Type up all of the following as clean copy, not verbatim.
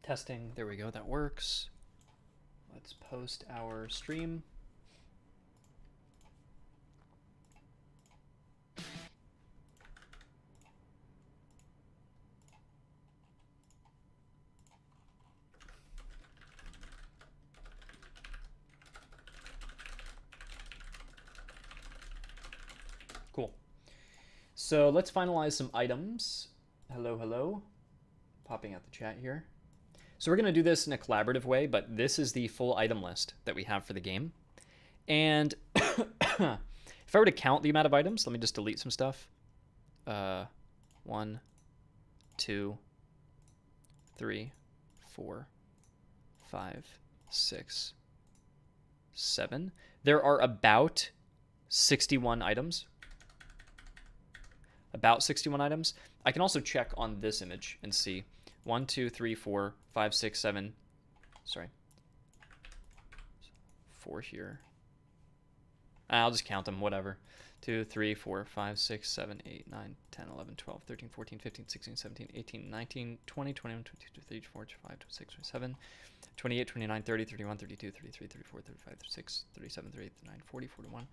Testing. There we go. That works. Let's post our stream. Cool. So let's finalize some items. Hello, hello. Popping out the chat here. So we're going to do this in a collaborative way, but this is the full item list that we have for the game. And if I were to count the amount of items, let me just delete some stuff. 1, 2, 3, 4, 5, 6, 7. There are about 61 items. About 61 items. I can also check on this image and see. 1, 2, 3, 4, 5, 6, 7. Sorry. 4 here. I'll just count them, whatever. 2, 3, 4, 5, 6, 7, 8, 9, 10, 11, 12, 13, 14, 15, 16, 17, 18, 19, 20, 21, 22, 23, 24, 25, 26, 27, 28, 29, 30, 31, 32, 33, 34, 35, 36, 37, 38, 39, 40, 41,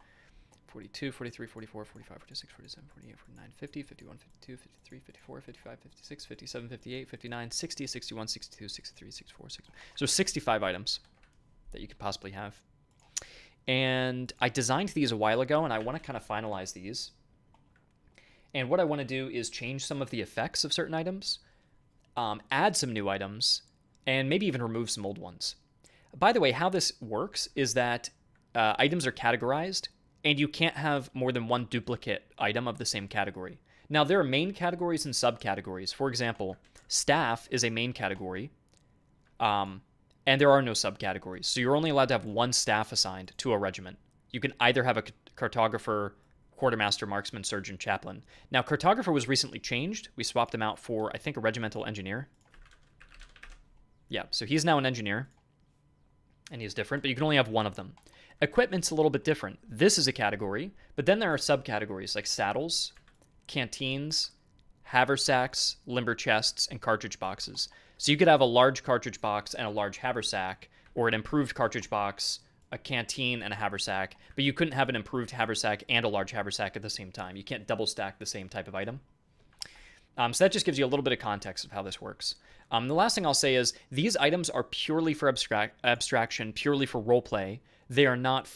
42, 43, 44, 45, 46, 47, 48, 49, 50, 51, 52, 53, 54, 55, 56, 57, 58, 59, 60, 61, 62, 63, 64, 65. So 65 items that you could possibly have. And I designed these a while ago, and I want to kind of finalize these. And what I want to do is change some of the effects of certain items, add some new items, and maybe even remove some old ones. By the way, how this works is that items are categorized, and you can't have more than one duplicate item of the same category. Now, there are main categories and subcategories. For example, staff is a main category, and there are no subcategories. So you're only allowed to have one staff assigned to a regiment. You can either have a cartographer, quartermaster, marksman, surgeon, chaplain. Now, cartographer was recently changed. We swapped them out for, I think, a regimental engineer. Yeah, so he's now an engineer, and he's different, but you can only have one of them. Equipment's a little bit different. This is a category, but then there are subcategories like saddles, canteens, haversacks, limber chests, and cartridge boxes. So you could have a large cartridge box and a large haversack, or an improved cartridge box, a canteen, and a haversack, but you couldn't have an improved haversack and a large haversack at the same time. You can't double stack the same type of item. So that just gives you a little bit of context of how this works. The last thing I'll say is these items are purely for abstraction, purely for roleplay. They are not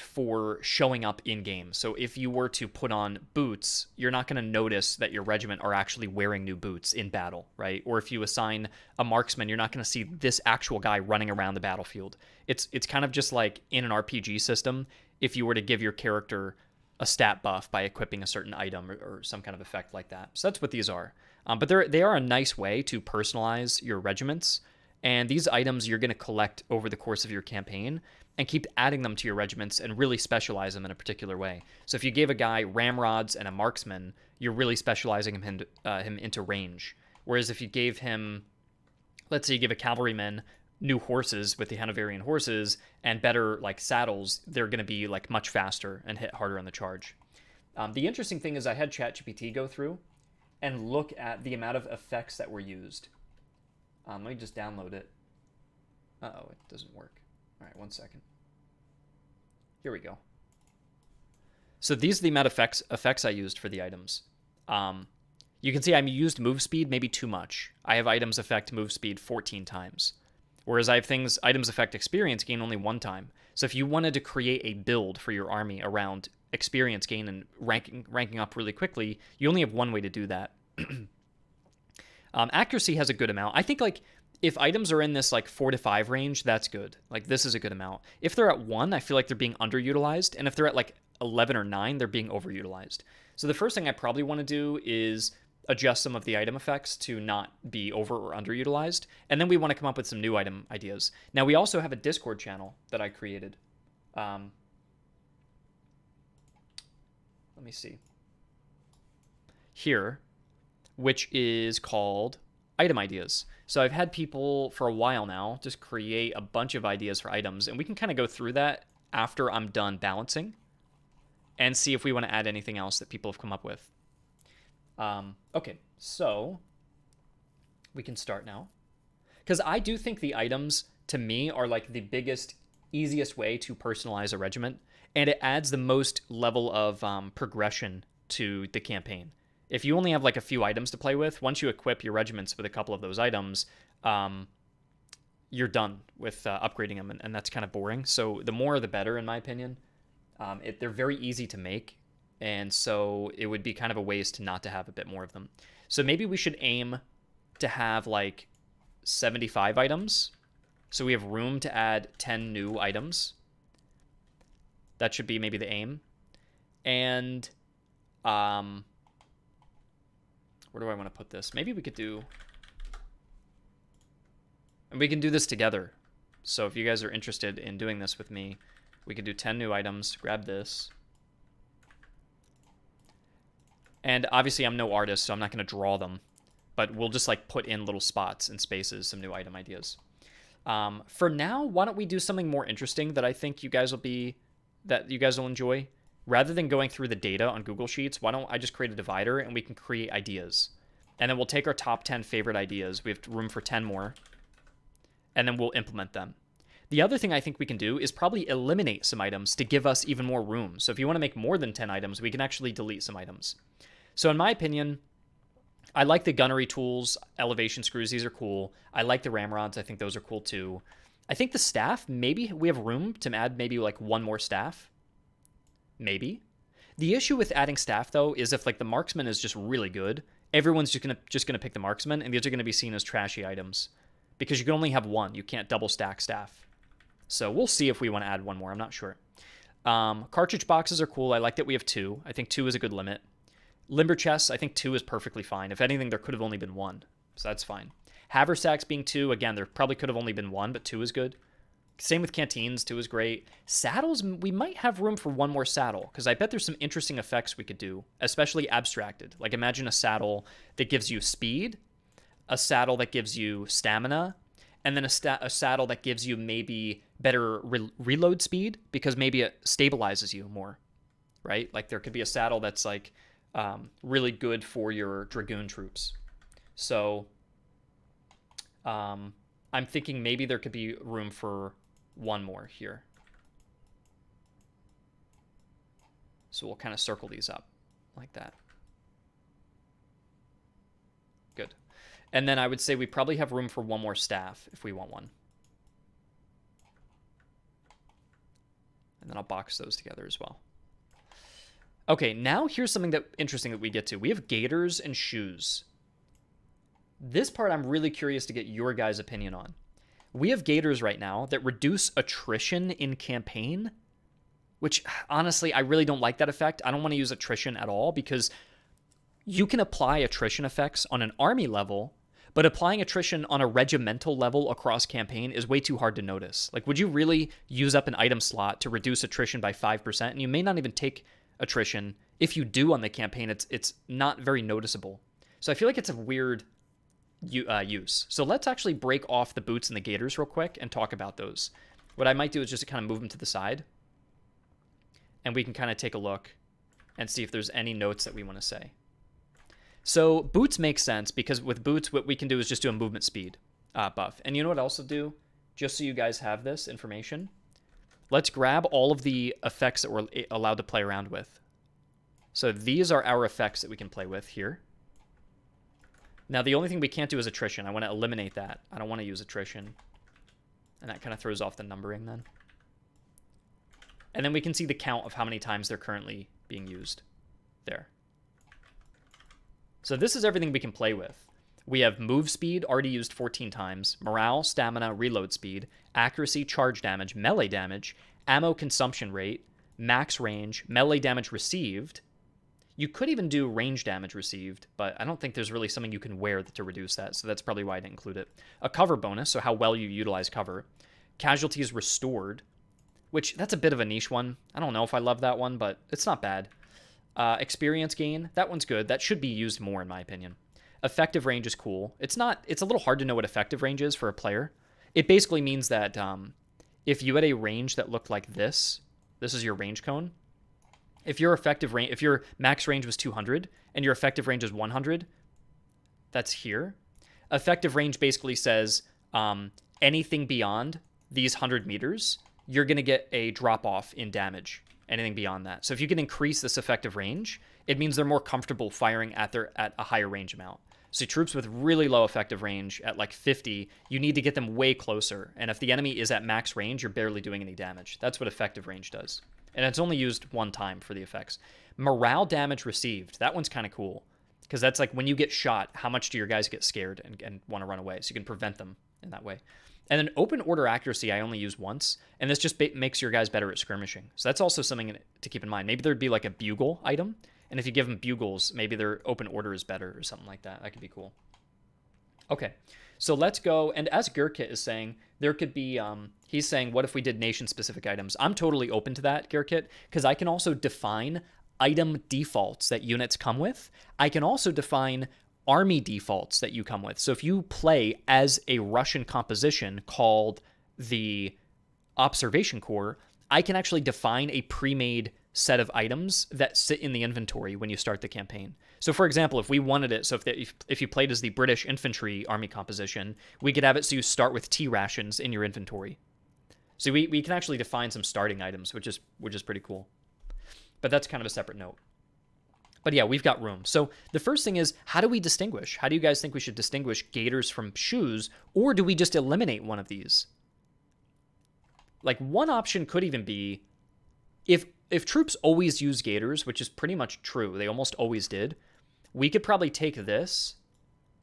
for showing up in game. So if you were to put on boots, you're not going to notice that your regiment are actually wearing new boots in battle, right? Or if you assign a marksman, you're not going to see this actual guy running around the battlefield. It's kind of just like in an RPG system, if you were to give your character a stat buff by equipping a certain item or some kind of effect like that. So that's what these are. But they are a nice way to personalize your regiments. And these items you're going to collect over the course of your campaign and keep adding them to your regiments and really specialize them in a particular way. So if you gave a guy ramrods and a marksman, you're really specializing him into range. Whereas if you gave him, let's say you give a cavalryman new horses with the Hanoverian horses and better like saddles, they're going to be like much faster and hit harder on the charge. The interesting thing is I had ChatGPT go through and look at the amount of effects that were used. Let me just download it. Uh-oh, it doesn't work. All right, 1 second. Here we go. So these are the amount of effects I used for the items. You can see I used move speed maybe too much. I have items affect move speed 14 times. Whereas I have items affect experience gain only 1 time. So if you wanted to create a build for your army around experience gain and ranking up really quickly, you only have one way to do that. Accuracy has a good amount. I think like if items are in this like 4 to 5 range, that's good. Like this is a good amount. If they're at 1, I feel like they're being underutilized. And if they're at like 11 or 9, they're being overutilized. So the first thing I probably want to do is adjust some of the item effects to not be over or underutilized. And then we want to come up with some new item ideas. Now we also have a Discord channel that I created. Let me see. Here, which is called Item Ideas. So I've had people for a while now just create a bunch of ideas for items, and we can kind of go through that after I'm done balancing and see if we want to add anything else that people have come up with. Okay, so We can start now. Because I do think the items, to me, are like the biggest, easiest way to personalize a regiment. And it adds the most level of progression to the campaign. If you only have like a few items to play with, once you equip your regiments with a couple of those items, you're done with upgrading them. And that's kind of boring. So the more the better, in my opinion. They're very easy to make. And so it would be kind of a waste not to have a bit more of them. So maybe we should aim to have like 75 items. So we have room to add 10 new items. That should be maybe the aim. And where do I want to put this? Maybe we could do... And we can do this together. So if you guys are interested in doing this with me, we could do 10 new items. Grab this. And obviously I'm no artist, so I'm not going to draw them. But we'll just like put in little spots and spaces, some new item ideas. For now, why don't we do something more interesting that I think you guys will enjoy? Rather than going through the data on Google Sheets, why don't I just create a divider and we can create ideas. And then we'll take our top 10 favorite ideas. We have room for 10 more. And then we'll implement them. The other thing I think we can do is probably eliminate some items to give us even more room. So if you want to make more than 10 items, we can actually delete some items. So in my opinion, I like the gunnery tools, elevation screws. These are cool. I like the ramrods. I think those are cool too. I think the staff, maybe we have room to add maybe like one more staff. Maybe. The issue with adding staff though is if like the marksman is just really good, everyone's just gonna pick the marksman, and these are gonna be seen as trashy items because you can only have one. You can't double stack staff. So we'll see if we want to add one more. I'm not sure. Cartridge boxes are cool. I like that we have 2. I think 2 is a good limit. Limber chests, I think 2 is perfectly fine. If anything, there could have only been 1. So that's fine. Haversacks being 2, again, there probably could have only been 1, but 2 is good. Same with canteens, 2 is great. Saddles, we might have room for 1 more saddle, because I bet there's some interesting effects we could do, especially abstracted. Like imagine a saddle that gives you speed, a saddle that gives you stamina, and then a saddle that gives you maybe better reload speed, because maybe it stabilizes you more, right? Like there could be a saddle that's like really good for your dragoon troops. So I'm thinking maybe there could be room for 1 more here. So we'll kind of circle these up like that. Good. And then I would say we probably have room for 1 more staff if we want one. And then I'll box those together as well. Okay, now here's something interesting that we get to. We have gaiters and shoes. This part I'm really curious to get your guys' opinion on. We have gaiters right now that reduce attrition in campaign, which honestly, I really don't like that effect. I don't want to use attrition at all because you can apply attrition effects on an army level, but applying attrition on a regimental level across campaign is way too hard to notice. Like, would you really use up an item slot to reduce attrition by 5%? And you may not even take attrition. If you do on the campaign, it's not very noticeable. So I feel like it's a weird use. So let's actually break off the boots and the gaiters real quick and talk about those. What I might do is just kind of move them to the side, and we can kind of take a look and see if there's any notes that we want to say. So boots make sense because with boots, what we can do is just do a movement speed buff. And you know what else will do? Just so you guys have this information, let's grab all of the effects that we're allowed to play around with. So these are our effects that we can play with here. Now, the only thing we can't do is attrition. I want to eliminate that. I don't want to use attrition. And that kind of throws off the numbering then. And then we can see the count of how many times they're currently being used there. So this is everything we can play with. We have move speed, already used 14 times, morale, stamina, reload speed, accuracy, charge damage, melee damage, ammo consumption rate, max range, melee damage received. You could even do range damage received, but I don't think there's really something you can wear to reduce that, so that's probably why I didn't include it. A cover bonus, so how well you utilize cover. Casualties restored, which that's a bit of a niche one. I don't know if I love that one, but it's not bad. Experience gain, that one's good. That should be used more in my opinion. Effective range is cool. It's a little hard to know what effective range is for a player. It basically means that if you had a range that looked like this is your range cone. If your max range was 200 and your effective range is 100, that's here. Effective range basically says anything beyond these 100 meters, you're going to get a drop off in damage. Anything beyond that. So if you can increase this effective range, it means they're more comfortable firing at a higher range amount. So troops with really low effective range at like 50, you need to get them way closer. And if the enemy is at max range, you're barely doing any damage. That's what effective range does. And it's only used one time for the effects. Morale damage received. That one's kind of cool. Because that's like when you get shot, how much do your guys get scared and want to run away? So you can prevent them in that way. And then open order accuracy, I only use once. And this just makes your guys better at skirmishing. So that's also something to keep in mind. Maybe there'd be like a bugle item. And if you give them bugles, maybe their open order is better or something like that. That could be cool. Okay, so let's go. And as Gerkit is saying, there could be, he's saying, what if we did nation-specific items? I'm totally open to that, Gerkit, because I can also define item defaults that units come with. I can also define army defaults that you come with. So if you play as a Russian composition called the Observation Corps, I can actually define a pre-made set of items that sit in the inventory when you start the campaign. So for example, if we wanted it, so if you played as the British infantry army composition, we could have it so you start with tea rations in your inventory. So we can actually define some starting items, which is pretty cool. But that's kind of a separate note. But yeah, we've got room. So the first thing is, how do we distinguish? How do you guys think we should distinguish gaiters from shoes? Or do we just eliminate one of these? Like one option could even be, if troops always use gaiters, which is pretty much true, they almost always did, we could probably take this,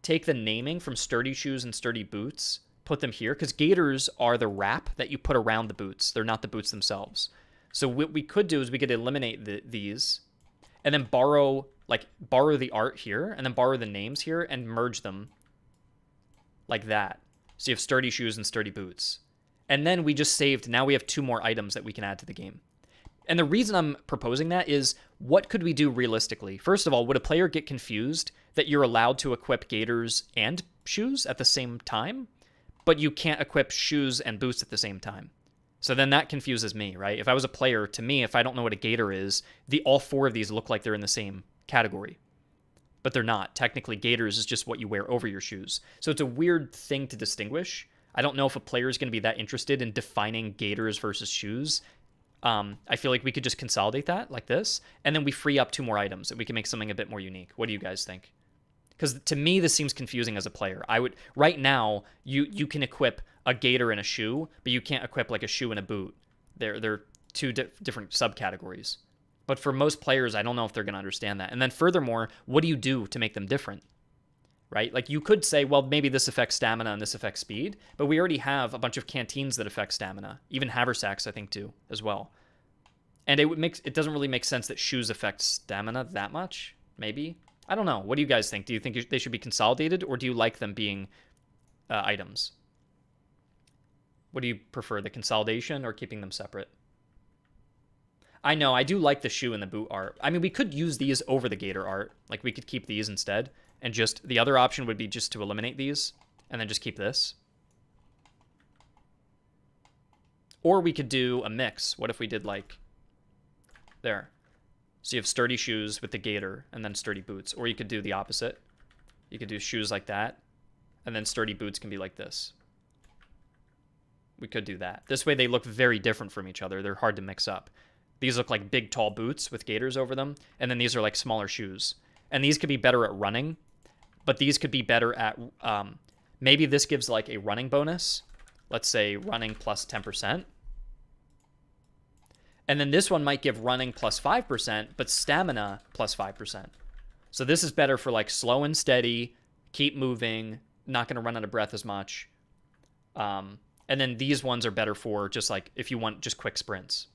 take the naming from sturdy shoes and sturdy boots, put them here, because gaiters are the wrap that you put around the boots. They're not the boots themselves. So what we could do is we could eliminate these, and then borrow the art here, and then borrow the names here, and merge them like that. So you have sturdy shoes and sturdy boots. And then we just saved, now we have 2 more items that we can add to the game. And the reason I'm proposing that is, what could we do realistically? First of all, would a player get confused that you're allowed to equip gaiters and shoes at the same time, but you can't equip shoes and boots at the same time? So then that confuses me, right? If I was a player, to me, if I don't know what a gaiter is, all 4 of these look like they're in the same category. But they're not. Technically, gaiters is just what you wear over your shoes. So it's a weird thing to distinguish. I don't know if a player is going to be that interested in defining gaiters versus shoes. I feel like we could just consolidate that like this, and then we free up 2 more items that we can make something a bit more unique. What do you guys think? Because to me, this seems confusing as a player. Right now, you can equip a gaiter and a shoe, but you can't equip like a shoe and a boot. They're 2 different subcategories. But for most players, I don't know if they're going to understand that. And then furthermore, what do you do to make them different? Right? Like you could say, well, maybe this affects stamina and this affects speed, but we already have a bunch of canteens that affect stamina. Even haversacks, I think, do as well. And it doesn't really make sense that shoes affect stamina that much. Maybe. I don't know. What do you guys think? Do you think they should be consolidated, or do you like them being items? What do you prefer, the consolidation or keeping them separate? I know, I do like the shoe and the boot art. I mean, we could use these over the gaiter art. Like, we could keep these instead. And just, the other option would be just to eliminate these, and then just keep this. Or we could do a mix. What if we did, like, there. So you have sturdy shoes with the gaiter, and then sturdy boots. Or you could do the opposite. You could do shoes like that, and then sturdy boots can be like this. We could do that. This way they look very different from each other. They're hard to mix up. These look like big, tall boots with gaiters over them, and then these are like smaller shoes. And these could be better at running, but these could be better at, maybe this gives like a running bonus. Let's say running plus 10%. And then this one might give running plus 5%, but stamina plus 5%. So this is better for like slow and steady, keep moving, not going to run out of breath as much. And then these ones are better for just like if you want just quick sprints.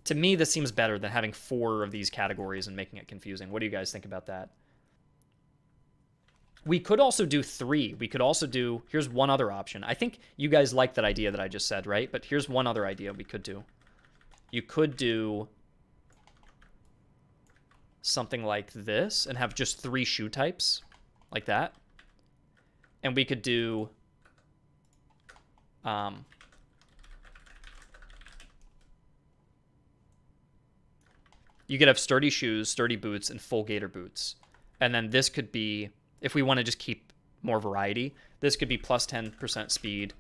To me, this seems better than having 4 of these categories and making it confusing. What do you guys think about that? We could also do 3. We could also do, here's one other option. I think you guys like that idea that I just said, right? But here's one other idea we could do. You could do something like this and have just 3 shoe types, like that. And we could do you could have sturdy shoes, sturdy boots, and full gaiter boots. And then this could be, if we want to just keep more variety. This could be plus 10% speed.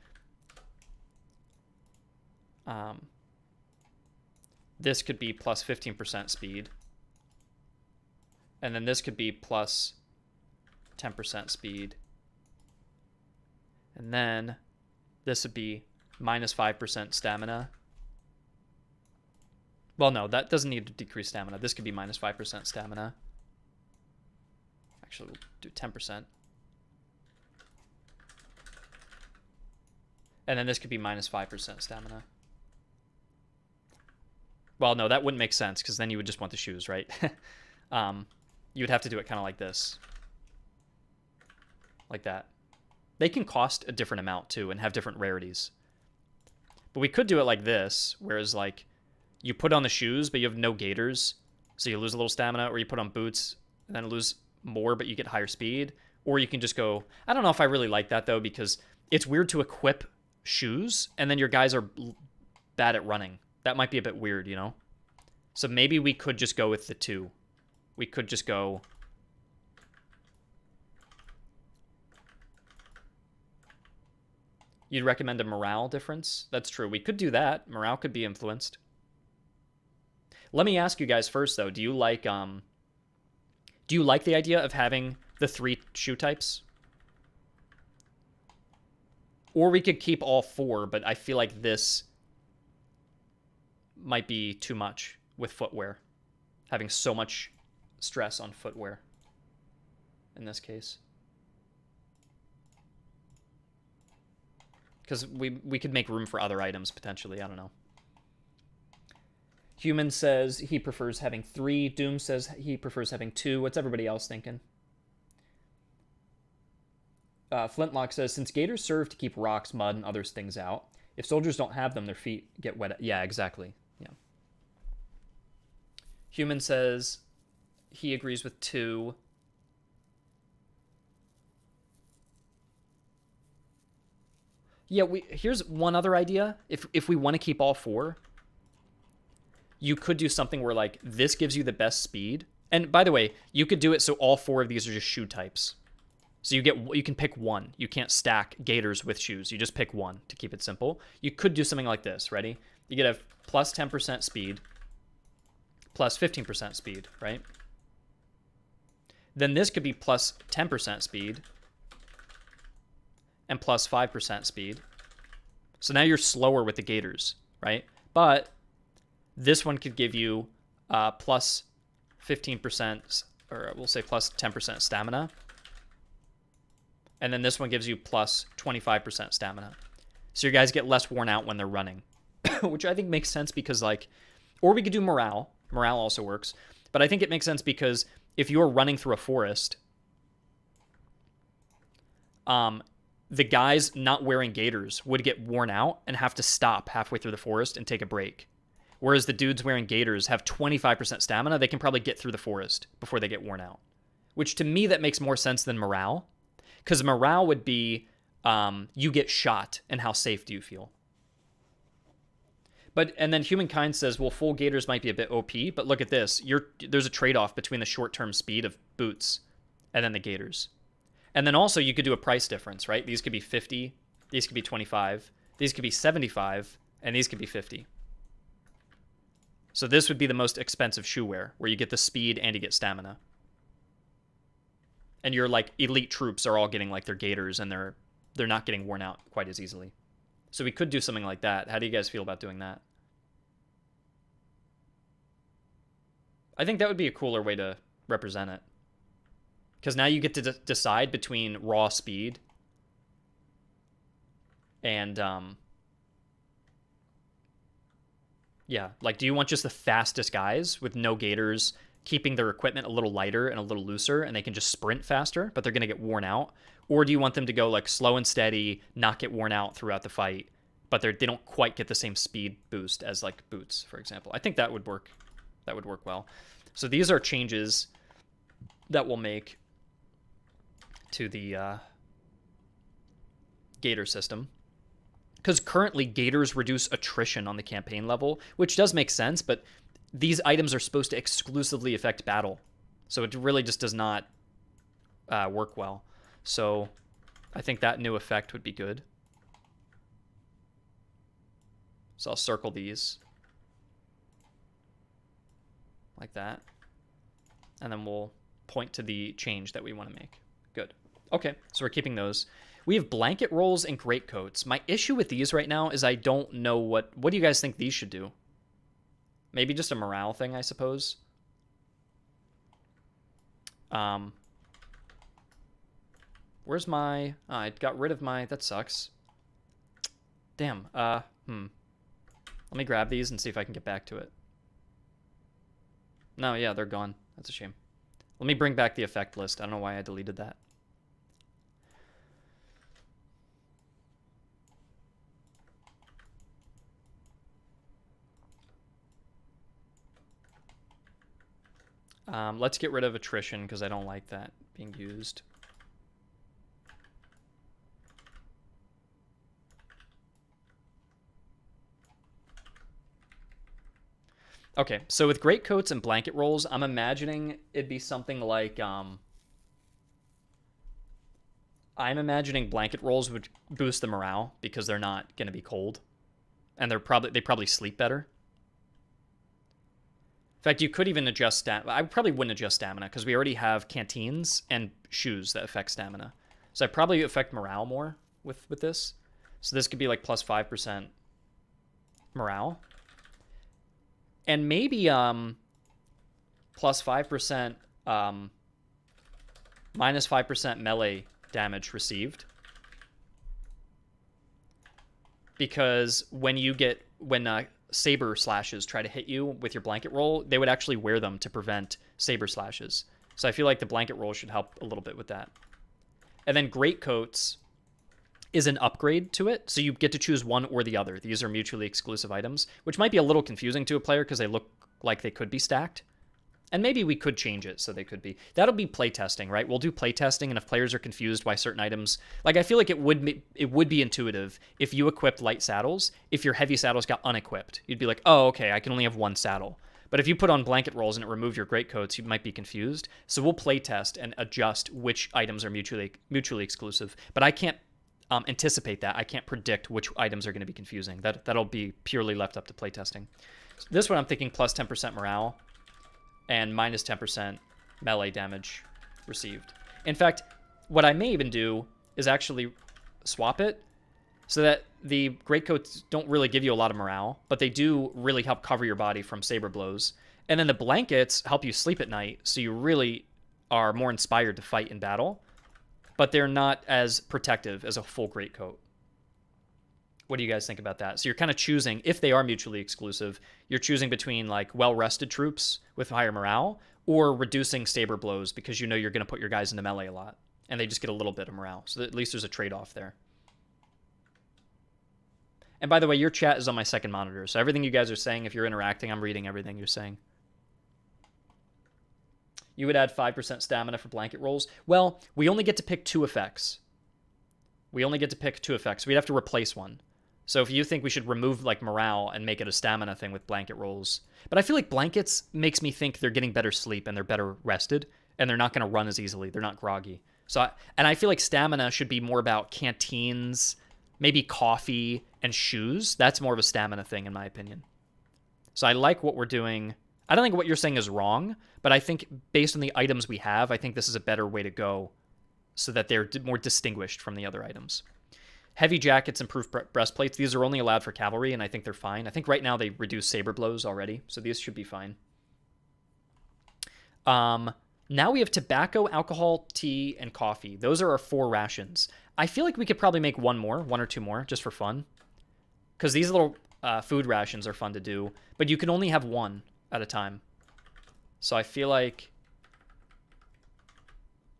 This could be plus 15% speed. And then this could be plus 10% speed. And then this would be minus 5% stamina. Well, no, that doesn't need to decrease stamina. This could be minus 5% stamina. Actually, we'll do 10%. And then this could be minus 5% stamina. Well, no, that wouldn't make sense because then you would just want the shoes, right? You would have to do it kind of like this. Like that. They can cost a different amount too and have different rarities. But we could do it like this, whereas like you put on the shoes, but you have no gaiters, so you lose a little stamina, or you put on boots and then lose more, but you get higher speed. Or you can just go, I don't know if I really like that though, because it's weird to equip shoes and then your guys are bad at running. That might be a bit weird, you know? So maybe we could just go with the 2. We could just go... You'd recommend a morale difference? That's true. We could do that. Morale could be influenced. Let me ask you guys first, though. Do you like the idea of having the 3 shoe types? Or we could keep all 4, but I feel like this might be too much with footwear. Having so much stress on footwear in this case. Because we could make room for other items, potentially. I don't know. Human says he prefers having 3. Doom says he prefers having 2. What's everybody else thinking? Flintlock says, since gaiters serve to keep rocks, mud, and other things out, if soldiers don't have them, their feet get wet. Yeah, exactly. Yeah. Human says he agrees with 2. Yeah, here's one other idea. If we want to keep all 4, you could do something where like this gives you the best speed. And by the way, you could do it so all 4 of these are just shoe types. So you can pick one. You can't stack gaiters with shoes. You just pick one to keep it simple. You could do something like this. Ready? You get a plus 10% speed, plus 15% speed, right? Then this could be plus 10% speed and plus 5% speed. So now you're slower with the gaiters, right? But this one could give you plus 15%, or we'll say plus 10% stamina. And then this one gives you plus 25% stamina. So your guys get less worn out when they're running, which I think makes sense because like, or we could do morale. Morale also works. But I think it makes sense because if you're running through a forest, the guys not wearing gaiters would get worn out and have to stop halfway through the forest and take a break. Whereas the dudes wearing gaiters have 25% stamina. They can probably get through the forest before they get worn out. Which to me, that makes more sense than morale. Because morale would be you get shot and how safe do you feel? And then Humankind says, well, full gaiters might be a bit OP, but look at this. There's a trade-off between the short-term speed of boots and then the gaiters. And then also you could do a price difference, right? These could be 50, these could be 25, these could be 75, and these could be 50. So this would be the most expensive shoe wear, where you get the speed and you get stamina. And your like elite troops are all getting like their gaiters and they're not getting worn out quite as easily. So we could do something like that. How do you guys feel about doing that? I think that would be a cooler way to represent it. Because now you get to decide between raw speed and, yeah, like do you want just the fastest guys with no gaiters, keeping their equipment a little lighter and a little looser, and they can just sprint faster, but they're going to get worn out? Or do you want them to go like slow and steady, not get worn out throughout the fight, but they don't quite get the same speed boost as like boots, for example? I think that would work. That would work well. So these are changes that we'll make to the gaiter system. Because currently gaiters reduce attrition on the campaign level, which does make sense, but these items are supposed to exclusively affect battle. So it really just does not work well. So I think that new effect would be good. So I'll circle these. Like that. And then we'll point to the change that we want to make. Good. Okay, so we're keeping those. We have blanket rolls and greatcoats. My issue with these right now is I don't know what do you guys think these should do? Maybe just a morale thing, I suppose. Where's my... Oh, I got rid of my... That sucks. Damn. Let me grab these and see if I can get back to it. No, yeah, they're gone. That's a shame. Let me bring back the effect list. I don't know why I deleted that. Let's get rid of attrition because I don't like that being used. Okay, so with greatcoats and blanket rolls, I'm imagining it'd be something like I'm imagining blanket rolls would boost the morale because they're not going to be cold, and they probably sleep better. In fact, you could even adjust stamina. I probably wouldn't adjust stamina because we already have canteens and shoes that affect stamina. So I'd probably affect morale more with this. So this could be like plus 5% morale. And maybe plus 5%, minus 5% melee damage received. Because when saber slashes try to hit you with your blanket roll, they would actually wear them to prevent saber slashes. So I feel like the blanket roll should help a little bit with that. And then greatcoats is an upgrade to it, so you get to choose one or the other. These are mutually exclusive items, which might be a little confusing to a player because they look like they could be stacked. And maybe we could change it so they could be. That'll be playtesting, right? We'll do playtesting, and if players are confused why certain items... Like, I feel like it would be intuitive if you equipped light saddles. If your heavy saddles got unequipped, you'd be like, oh, okay, I can only have one saddle. But if you put on blanket rolls and it removed your greatcoats, you might be confused. So we'll playtest and adjust which items are mutually exclusive. But I can't anticipate that. I can't predict which items are going to be confusing. That'll be purely left up to playtesting. So this one I'm thinking plus 10% morale and minus 10% melee damage received. In fact, what I may even do is actually swap it so that the greatcoats don't really give you a lot of morale, but they do really help cover your body from saber blows. And then the blankets help you sleep at night, so you really are more inspired to fight in battle, but they're not as protective as a full greatcoat. What do you guys think about that? So you're kind of choosing, if they are mutually exclusive, you're choosing between like well-rested troops with higher morale or reducing saber blows because you know you're going to put your guys into melee a lot and they just get a little bit of morale. So at least there's a trade-off there. And by the way, your chat is on my second monitor, so everything you guys are saying, if you're interacting, I'm reading everything you're saying. You would add 5% stamina for blanket rolls. Well, we only get to pick two effects. We'd have to replace one. So if you think we should remove like morale and make it a stamina thing with blanket rolls. But I feel like blankets makes me think they're getting better sleep and they're better rested and they're not going to run as easily. They're not groggy. So I feel like stamina should be more about canteens, maybe coffee and shoes. That's more of a stamina thing in my opinion. So I like what we're doing. I don't think what you're saying is wrong, but I think based on the items we have, I think this is a better way to go so that they're more distinguished from the other items. Heavy jackets, improved breastplates. These are only allowed for cavalry, and I think they're fine. I think right now they reduce saber blows already, so these should be fine. Now we have tobacco, alcohol, tea, and coffee. Those are our 4 rations. I feel like we could probably make one or two more, just for fun. Because these little food rations are fun to do, but you can only have one at a time. So I feel like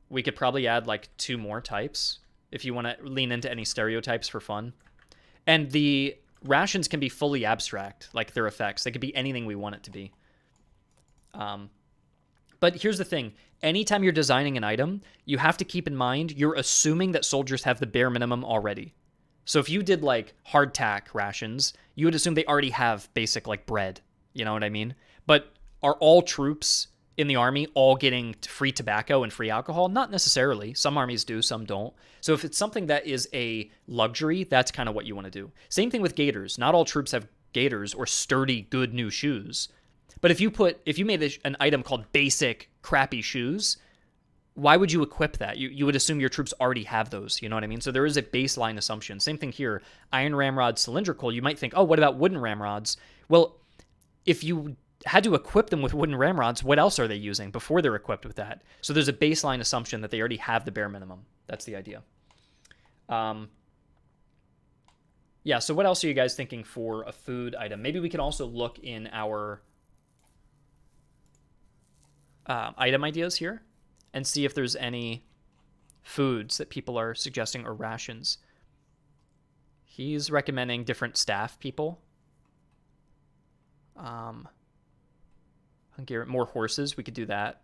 we could probably add like 2 more types if you want to lean into any stereotypes for fun. And the rations can be fully abstract, like their effects. They could be anything we want it to be. But here's the thing. Anytime you're designing an item, you have to keep in mind you're assuming that soldiers have the bare minimum already. So if you did like hardtack rations, you would assume they already have basic like bread. You know what I mean? But are all troops in the army all getting free tobacco and free alcohol? Not necessarily. Some armies do, some don't. So if it's something that is a luxury, that's kind of what you want to do. Same thing with gaiters. Not all troops have gaiters or sturdy, good new shoes. But if you made an item called basic crappy shoes, why would you equip that? You would assume your troops already have those. You know what I mean? So there is a baseline assumption. Same thing here. Iron ramrod cylindrical. You might think, oh, what about wooden ramrods? Well, if you had to equip them with wooden ramrods, what else are they using before they're equipped with that? So there's a baseline assumption that they already have the bare minimum. That's the idea. Yeah, so what else are you guys thinking for a food item? Maybe we can also look in our item ideas here and see if there's any foods that people are suggesting or rations. He's recommending different staff people. More horses, we could do that.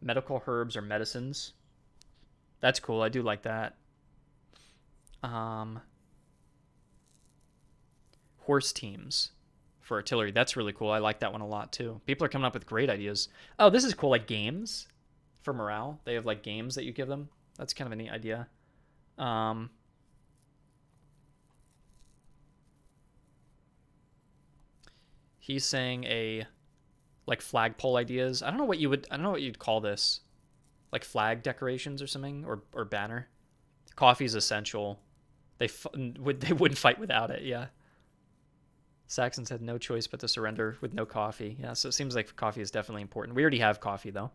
Medical herbs or medicines. That's cool. I do like that. Horse teams for artillery. That's really cool. I like that one a lot too. People are coming up with great ideas. Oh, this is cool. Like games for morale. They have like games that you give them. That's kind of a neat idea. He's saying like flagpole ideas. I don't know what you'd call this. Like flag decorations or something, or banner. Coffee's essential. They wouldn't fight without it. Yeah. Saxons had no choice but to surrender with no coffee. Yeah, so it seems like coffee is definitely important. We already have coffee though.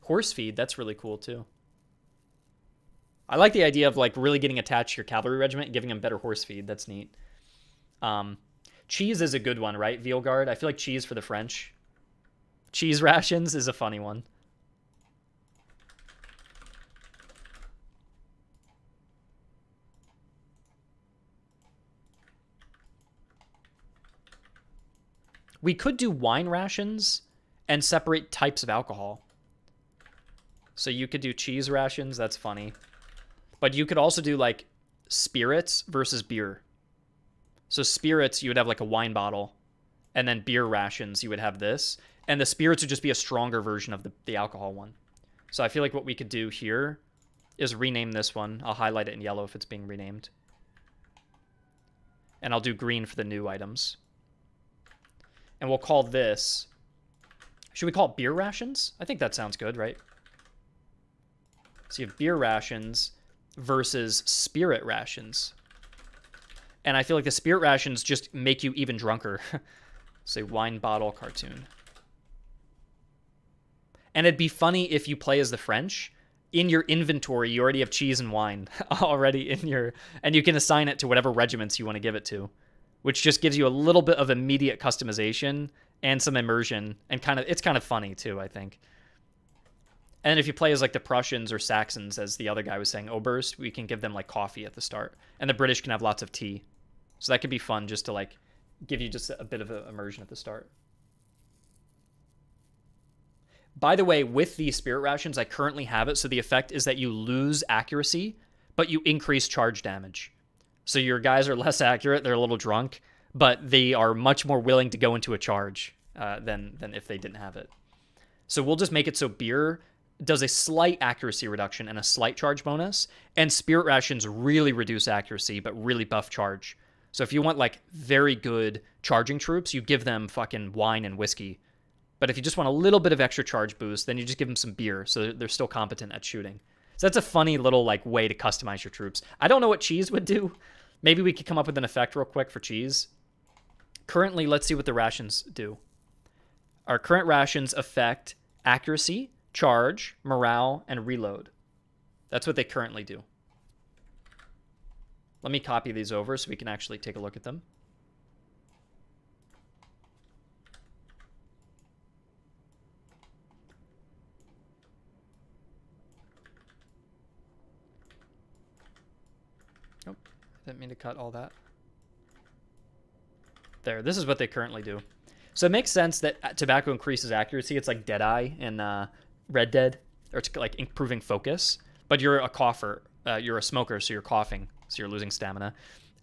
Horse feed, that's really cool too. I like the idea of like really getting attached to your cavalry regiment and giving them better horse feed. That's neat. Cheese is a good one, right? Veal guard. I feel like cheese for the French. Cheese rations is a funny one. We could do wine rations and separate types of alcohol. So you could do cheese rations. That's funny. But you could also do like spirits versus beer. So spirits, you would have like a wine bottle. And then beer rations, you would have this. And the spirits would just be a stronger version of the alcohol one. So I feel like what we could do here is rename this one. I'll highlight it in yellow if it's being renamed. And I'll do green for the new items. And we'll call this... Should we call it beer rations? I think that sounds good, right? So you have beer rations versus spirit rations. And I feel like the spirit rations just make you even drunker. Say wine bottle cartoon. And it'd be funny if you play as the French. In your inventory, you already have cheese and wine already in your... And you can assign it to whatever regiments you want to give it to. Which just gives you a little bit of immediate customization and some immersion. And it's kind of funny too, I think. And if you play as like the Prussians or Saxons, as the other guy was saying, Oberst, we can give them like coffee at the start. And the British can have lots of tea. So that could be fun just to like give you just a bit of an immersion at the start. By the way, with the spirit rations, I currently have it. So the effect is that you lose accuracy, but you increase charge damage. So your guys are less accurate. They're a little drunk, but they are much more willing to go into a charge than if they didn't have it. So we'll just make it so beer does a slight accuracy reduction and a slight charge bonus, and spirit rations really reduce accuracy, but really buff charge. So if you want like very good charging troops, you give them fucking wine and whiskey. But if you just want a little bit of extra charge boost, then you just give them some beer, so they're still competent at shooting. So that's a funny little like way to customize your troops. I don't know what cheese would do. Maybe we could come up with an effect real quick for cheese. Currently, let's see what the rations do. Our current rations affect accuracy, charge, morale, and reload. That's what they currently do. Let me copy these over so we can actually take a look at them. Nope, didn't mean to cut all that. There, this is what they currently do. So it makes sense that tobacco increases accuracy. It's like Deadeye in Red Dead, or it's like improving focus. But you're a cougher, you're a smoker, so you're coughing, so you're losing stamina.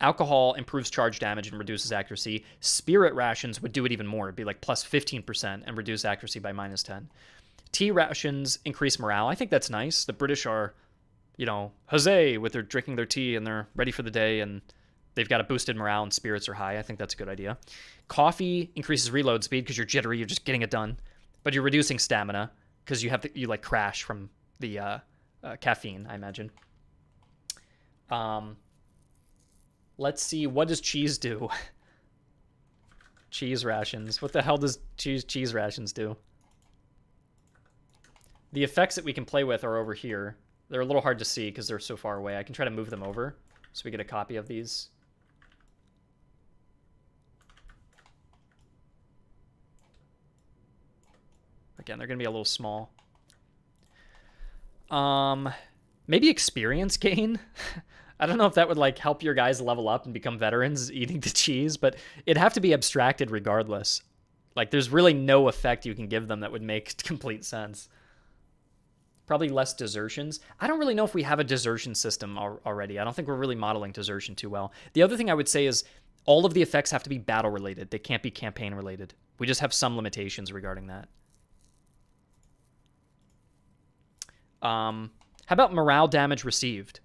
Alcohol improves charge damage and reduces accuracy. Spirit rations would do it even more. It'd be like plus 15% and reduce accuracy by minus 10. Tea rations increase morale. I think that's nice. The British are, you know, huzzay with their drinking their tea and they're ready for the day and they've got a boosted morale and spirits are high. I think that's a good idea. Coffee increases reload speed because you're jittery. You're just getting it done. But you're reducing stamina because you like crash from the caffeine, I imagine. Let's see. What does cheese do? Cheese rations. What the hell does cheese rations do? The effects that we can play with are over here. They're a little hard to see because they're so far away. I can try to move them over so we get a copy of these. Again, they're going to be a little small. Maybe experience gain. I don't know if that would like help your guys level up and become veterans eating the cheese, but it'd have to be abstracted regardless. Like there's really no effect you can give them that would make complete sense. Probably less desertions. I don't really know if we have a desertion system already. I don't think we're really modeling desertion too well. The other thing I would say is all of the effects have to be battle related. They can't be campaign related. We just have some limitations regarding that. How about morale damage received?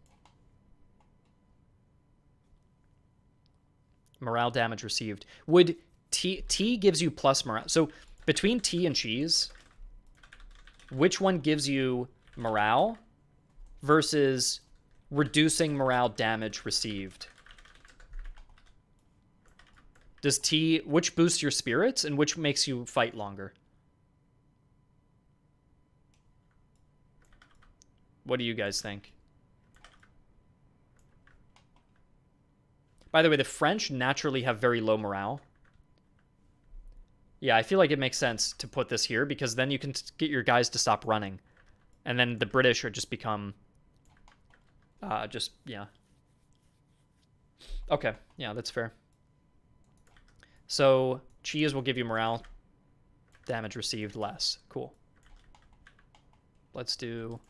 Morale damage received. Would tea gives you plus morale? So between tea and cheese, which one gives you morale versus reducing morale damage received? Does tea, which boosts your spirits and which makes you fight longer? What do you guys think? By the way, the French naturally have very low morale. Yeah, I feel like it makes sense to put this here because then you can get your guys to stop running. And then the British are just become... yeah. Okay, yeah, that's fair. So, cheese will give you morale damage received less. Cool. Let's do...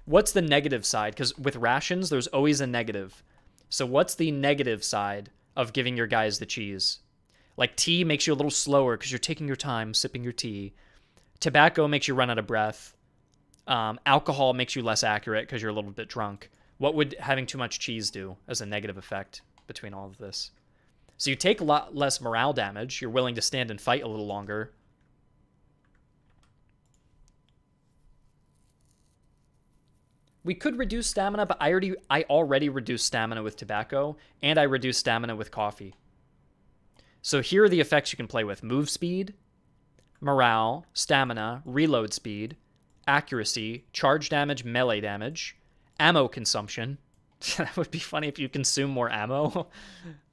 What's the negative side? Because with rations, there's always a negative. So what's the negative side of giving your guys the cheese? Like tea makes you a little slower because you're taking your time sipping your tea. Tobacco makes you run out of breath. Alcohol makes you less accurate because you're a little bit drunk. What would having too much cheese do as a negative effect between all of this? So you take a lot less morale damage. You're willing to stand and fight a little longer. We could reduce stamina, but I already reduced stamina with tobacco, and I reduced stamina with coffee. So here are the effects you can play with. Move speed, morale, stamina, reload speed, accuracy, charge damage, melee damage, ammo consumption. That would be funny if you consume more ammo.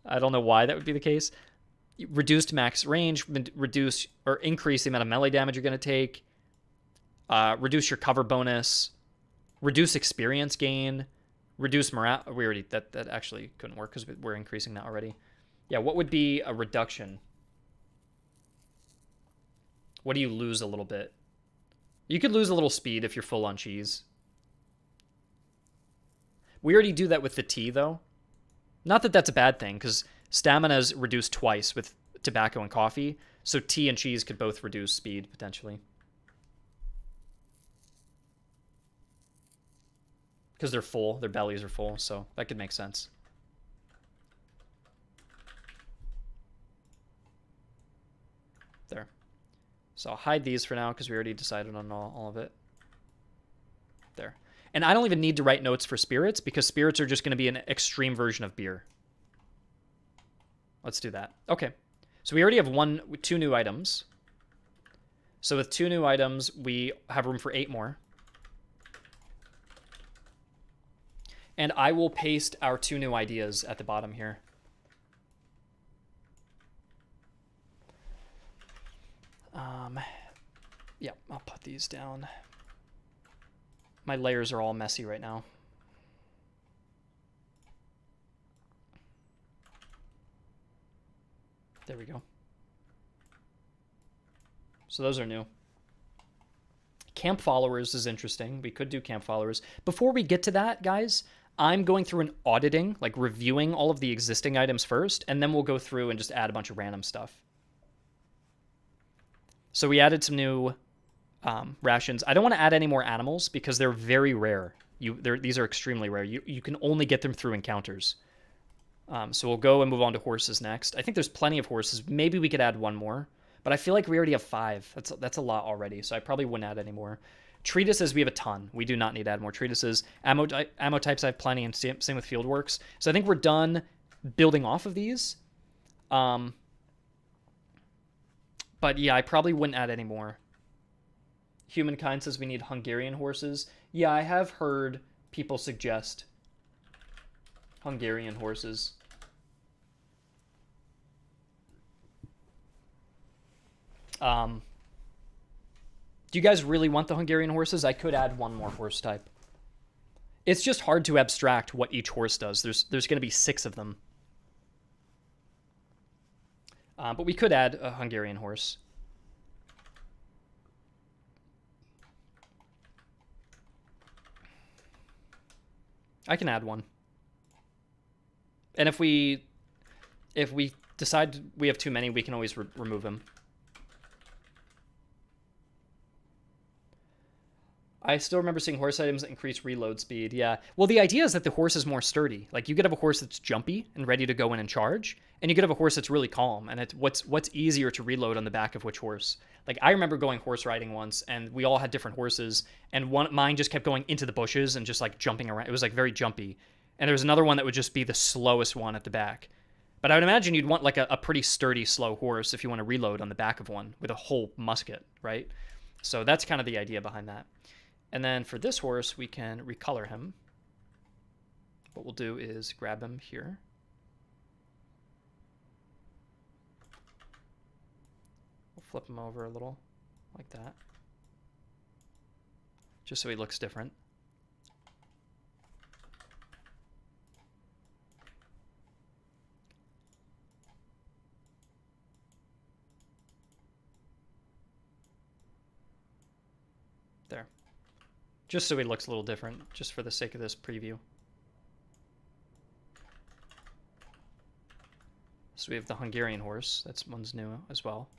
I don't know why that would be the case. Reduced max range, reduce or increase the amount of melee damage you're going to take, reduce your cover bonus, reduce experience gain, reduce morale. We already, that actually couldn't work because we're increasing that already. Yeah, what would be a reduction? What do you lose a little bit? You could lose a little speed if you're full on cheese. We already do that with the tea, though. Not that that's a bad thing, because stamina is reduced twice with tobacco and coffee, so tea and cheese could both reduce speed, potentially. Because they're full, their bellies are full, so that could make sense. There. So I'll hide these for now because we already decided on all of it. There. And I don't even need to write notes for spirits because spirits are just going to be an extreme version of beer. Let's do that. Okay. So we already have two new items. So with 2 new items, we have room for 8 more. And I will paste our 2 new ideas at the bottom here. Yeah, I'll put these down. My layers are all messy right now. There we go. So those are new. Camp followers is interesting. We could do camp followers. Before we get to that, guys, I'm going through and auditing, like reviewing all of the existing items first, and then we'll go through and just add a bunch of random stuff. So we added some new rations. I don't want to add any more animals because they're very rare. These are extremely rare. You can only get them through encounters. So we'll go and move on to horses next. I think there's plenty of horses. Maybe we could add one more, but I feel like we already have 5. That's a lot already, so I probably wouldn't add any more. Treatises, we have a ton. We do not need to add more treatises. Ammo types, I have plenty, and same with fieldworks. So I think we're done building off of these. But yeah, I probably wouldn't add any more. Humankind says we need Hungarian horses. Yeah, I have heard people suggest Hungarian horses. Do you guys really want the Hungarian horses? I could add one more horse type. It's just hard to abstract what each horse does. There's going to be 6 of them. But we could add a Hungarian horse. I can add one. And if we decide we have too many, we can always remove them. I still remember seeing horse items that increase reload speed. Yeah. Well, the idea is that the horse is more sturdy. Like, you could have a horse that's jumpy and ready to go in and charge, and you could have a horse that's really calm. And what's easier to reload on the back of which horse? Like, I remember going horse riding once, and we all had different horses, and mine just kept going into the bushes and just like jumping around. It was like very jumpy. And there was another one that would just be the slowest one at the back. But I would imagine you'd want like a pretty sturdy, slow horse if you want to reload on the back of one with a whole musket, right? So that's kind of the idea behind that. And then for this horse, we can recolor him. What we'll do is grab him here. We'll flip him over a little like that, just so he looks different. There. Just so he looks a little different, just for the sake of this preview. So we have the Hungarian horse. That's one's new as well.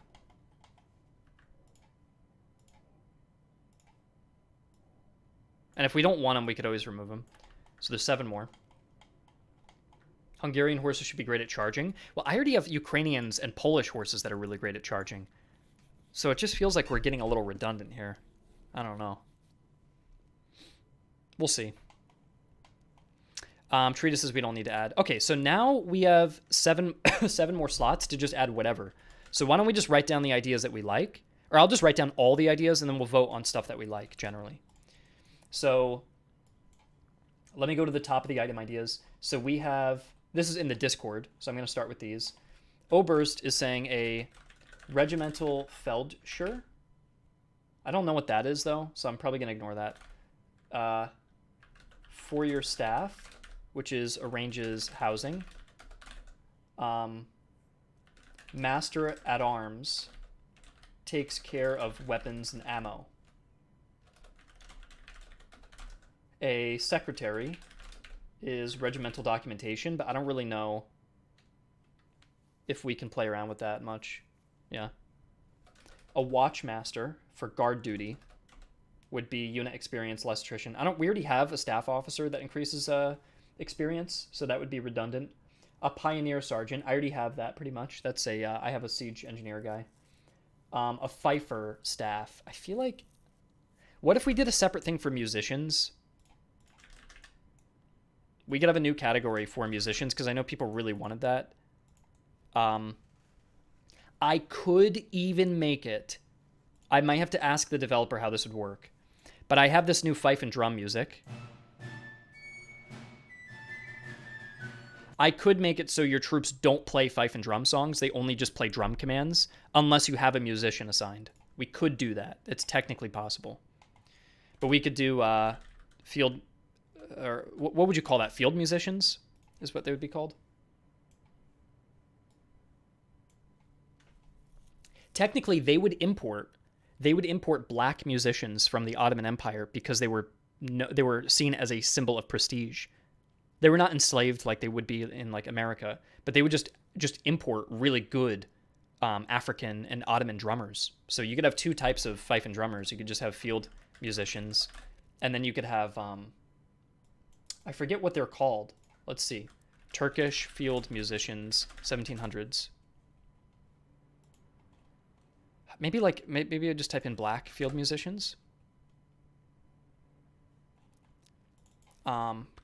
And if we don't want him, we could always remove him. So there's 7 more. Hungarian horses should be great at charging. Well, I already have Ukrainians and Polish horses that are really great at charging. So it just feels like we're getting a little redundant here. I don't know. We'll see. Treatises we don't need to add. Okay, so now we have 7 more slots to just add whatever. So why don't we just write down the ideas that we like? Or I'll just write down all the ideas, and then we'll vote on stuff that we like, generally. So let me go to the top of the item ideas. So we have... This is in the Discord, so I'm going to start with these. Oberst is saying a regimental Feldschirr. I don't know what that is, though, so I'm probably going to ignore that. For your staff, which is arranges housing. Master at arms takes care of weapons and ammo. A secretary is regimental documentation, but I don't really know if we can play around with that much. Yeah. A watchmaster for guard duty would be unit experience, less attrition. We already have a staff officer that increases experience, so that would be redundant. A pioneer sergeant, I already have that pretty much. That's I have a siege engineer guy. A fifer staff. I feel like, what if we did a separate thing for musicians? We could have a new category for musicians, because I know people really wanted that. I could even make it. I might have to ask the developer how this would work. But I have this new fife and drum music. I could make it so your troops don't play fife and drum songs. They only just play drum commands, unless you have a musician assigned. We could do that. It's technically possible. But we could do field... or what would you call that? Field musicians is what they would be called. Technically, they would import they would import black musicians from the Ottoman Empire because they were seen as a symbol of prestige. They were not enslaved like they would be in like America, but they would just import really good African and Ottoman drummers. So you could have two types of fife and drummers. You could just have field musicians, and then you could have I forget what they're called. Let's see, Turkish field musicians, 1700s. Maybe I just type in black field musicians.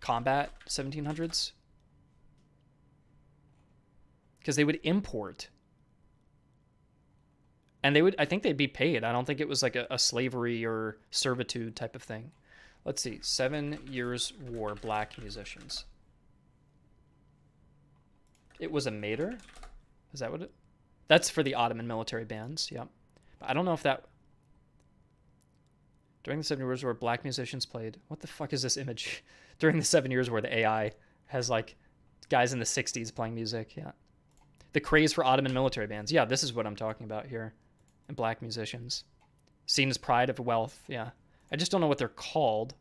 Combat 1700s, because they would import, and I think they'd be paid. I don't think it was like a slavery or servitude type of thing. Let's see, 7 Years' War black musicians. It was a mater. Is that what it? That's for the Ottoman military bands. Yep. But I don't know if that. During the 7 Years' War, black musicians played. What the fuck is this image? During the 7 Years' War, the AI has like guys in the 60s playing music. Yeah. The craze for Ottoman military bands. Yeah, this is what I'm talking about here. And black musicians. Seen as pride of wealth. Yeah. I just don't know what they're called.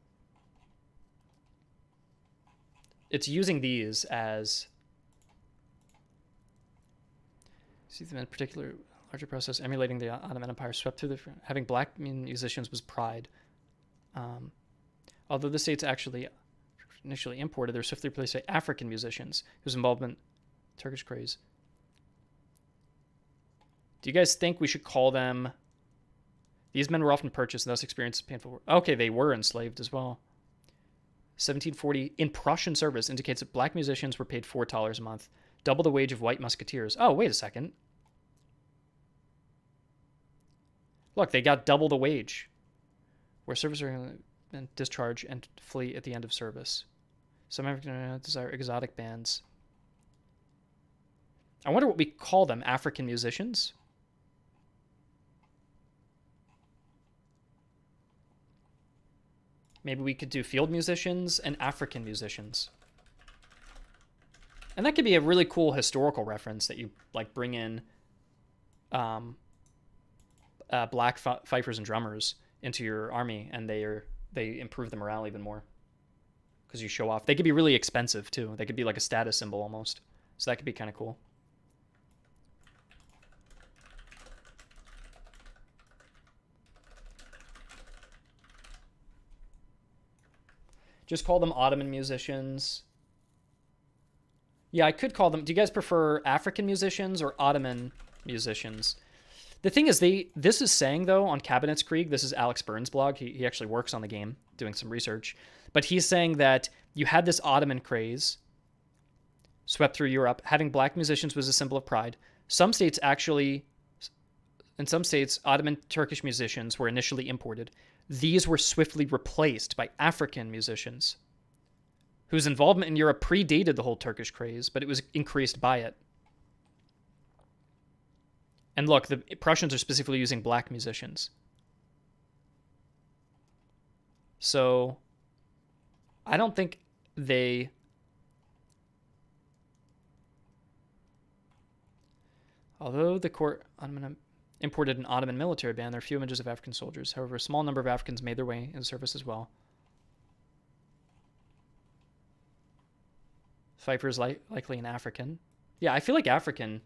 It's using these as. See them in particular. Larger process emulating the Ottoman Empire swept through having black musicians was pride. Although the states actually initially imported, they were swiftly replaced by African musicians whose involvement Turkish craze. Do you guys think we should call them? These men were often purchased and thus experienced painful work. Okay, they were enslaved as well. 1740 in Prussian service indicates that black musicians were paid $4 a month, double the wage of white musketeers. Oh, wait a second. Look, they got double the wage. Where service are discharge and flee at the end of service. Some African desire exotic bands. I wonder what we call them. African musicians? Maybe we could do field musicians and African musicians. And that could be a really cool historical reference that you like bring in black fifers and drummers into your army, and they improve the morale even more because you show off. They could be really expensive too. They could be like a status symbol almost. So that could be kind of cool. Just call them Ottoman musicians. Yeah, I could call them. Do you guys prefer African musicians or Ottoman musicians? The thing is, this is saying, though, on Cabinets Krieg, this is Alex Burns' blog. He actually works on the game, doing some research. But he's saying that you had this Ottoman craze swept through Europe. Having black musicians was a symbol of pride. Some states actually, in some states, Ottoman Turkish musicians were initially imported. These were swiftly replaced by African musicians, whose involvement in Europe predated the whole Turkish craze, but it was increased by it. And look, the Prussians are specifically using black musicians. So, I don't think they... Although the court imported an Ottoman military band, there are few images of African soldiers. However, a small number of Africans made their way into service as well. Pfeiffer's likely an African. Yeah, I feel like African...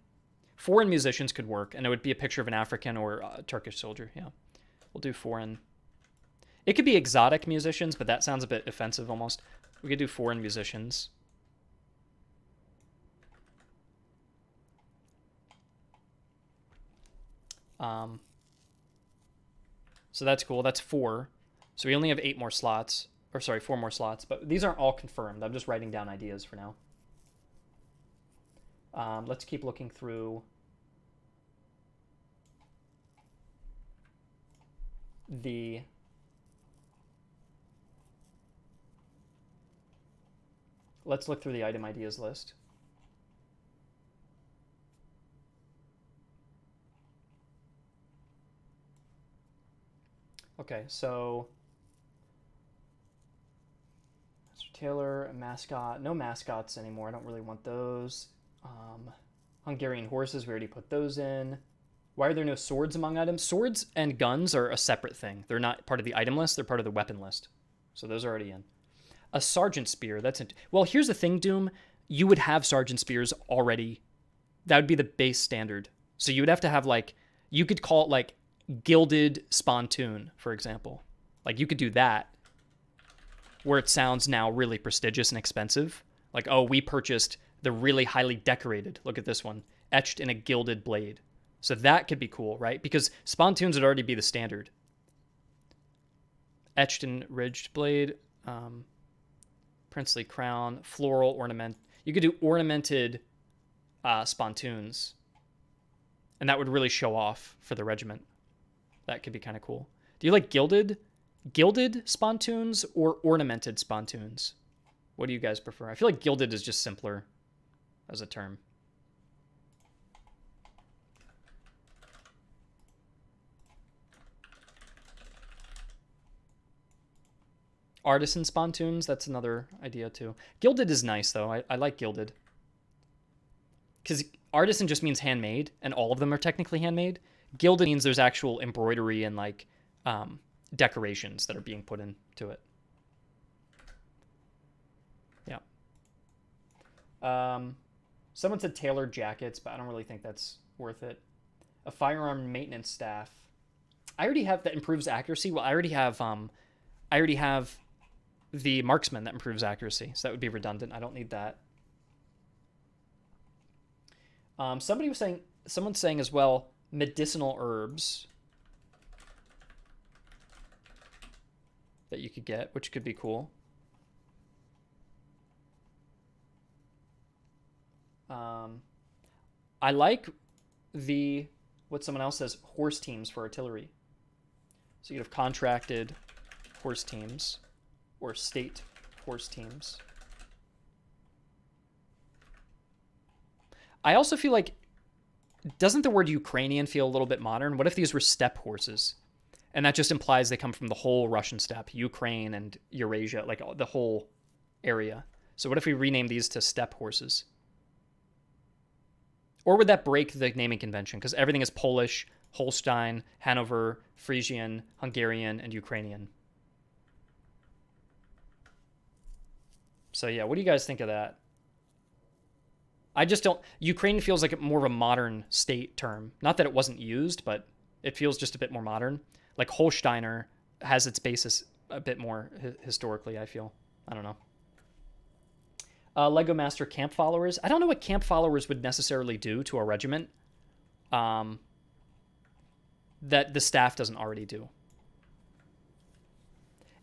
Foreign musicians could work, and it would be a picture of an African or a Turkish soldier. Yeah, we'll do foreign. It could be exotic musicians, but that sounds a bit offensive almost. We could do foreign musicians. So that's cool. That's 4. So we only have 8 more slots. Or sorry, 4 more slots. But these aren't all confirmed. I'm just writing down ideas for now. Let's keep looking through the let's look through the item ideas list. Okay, so Mr. Taylor, a mascot. No mascots anymore. I don't really want those. Hungarian horses, we already put those in. Why are there no swords among items? Swords and guns are a separate thing. They're not part of the item list. They're part of the weapon list. So those are already in. A sergeant spear. Well, here's the thing, Doom. You would have sergeant spears already. That would be the base standard. So you would have to have like, you could call it like gilded spontoon, for example. Like you could do that where it sounds now really prestigious and expensive. Like, oh, we purchased the really highly decorated. Look at this one. Etched in a gilded blade. So that could be cool, right? Because spontoons would already be the standard. Etched in ridged blade, princely crown, floral ornament. You could do ornamented spontoons. And that would really show off for the regiment. That could be kind of cool. Do you like gilded spontoons or ornamented spontoons? What do you guys prefer? I feel like gilded is just simpler as a term. Artisan spontoons, that's another idea too. Gilded is nice though. I like gilded. Because artisan just means handmade, and all of them are technically handmade. Gilded means there's actual embroidery and like decorations that are being put into it. Yeah. Someone said tailored jackets, but I don't really think that's worth it. A firearm maintenance staff. I already have that improves accuracy. Well, I already have the marksman that improves accuracy, so that would be redundant. I don't need that. Someone's saying as well, medicinal herbs that you could get, which could be cool. I like what someone else says, horse teams for artillery. So you could have contracted horse teams or state horse teams. I also feel like, doesn't the word Ukrainian feel a little bit modern? What if these were steppe horses? And that just implies they come from the whole Russian steppe, Ukraine and Eurasia, like the whole area. So what if we rename these to steppe horses? Or would that break the naming convention? Because everything is Polish, Holstein, Hanover, Frisian, Hungarian, and Ukrainian. So yeah, what do you guys think of that? I just don't... Ukrainian feels like more of a modern state term. Not that it wasn't used, but it feels just a bit more modern. Like Holsteiner has its basis a bit more historically, I feel. I don't know. Lego Master Camp Followers. I don't know what Camp Followers would necessarily do to a regiment that the staff doesn't already do.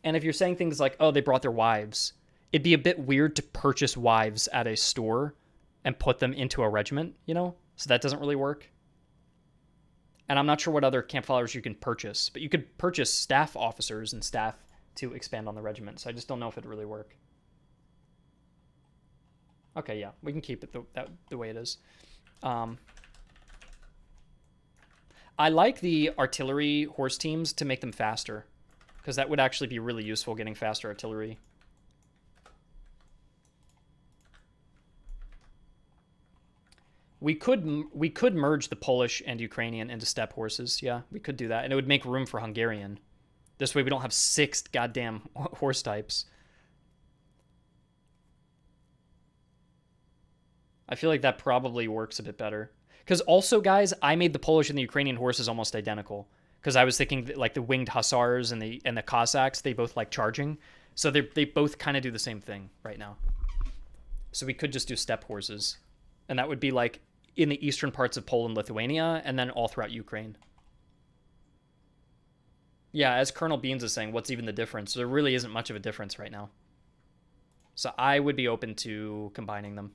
And if you're saying things like, oh, they brought their wives, it'd be a bit weird to purchase wives at a store and put them into a regiment, you know? So that doesn't really work. And I'm not sure what other camp followers you can purchase, but you could purchase staff officers and staff to expand on the regiment. So I just don't know if it'd really work. Okay, yeah, we can keep it the way it is. I like the artillery horse teams to make them faster, because that would actually be really useful, getting faster artillery. We could merge the Polish and Ukrainian into steppe horses. Yeah, we could do that, and it would make room for Hungarian. This way we don't have 6 goddamn horse types. I feel like that probably works a bit better. Because also, guys, I made the Polish and the Ukrainian horses almost identical. Because I was thinking that, like, the winged hussars and the Cossacks, they both like charging. So they both kind of do the same thing right now. So we could just do steppe horses. And that would be, like, in the eastern parts of Poland, Lithuania, and then all throughout Ukraine. Yeah, as Colonel Beans is saying, what's even the difference? There really isn't much of a difference right now. So I would be open to combining them.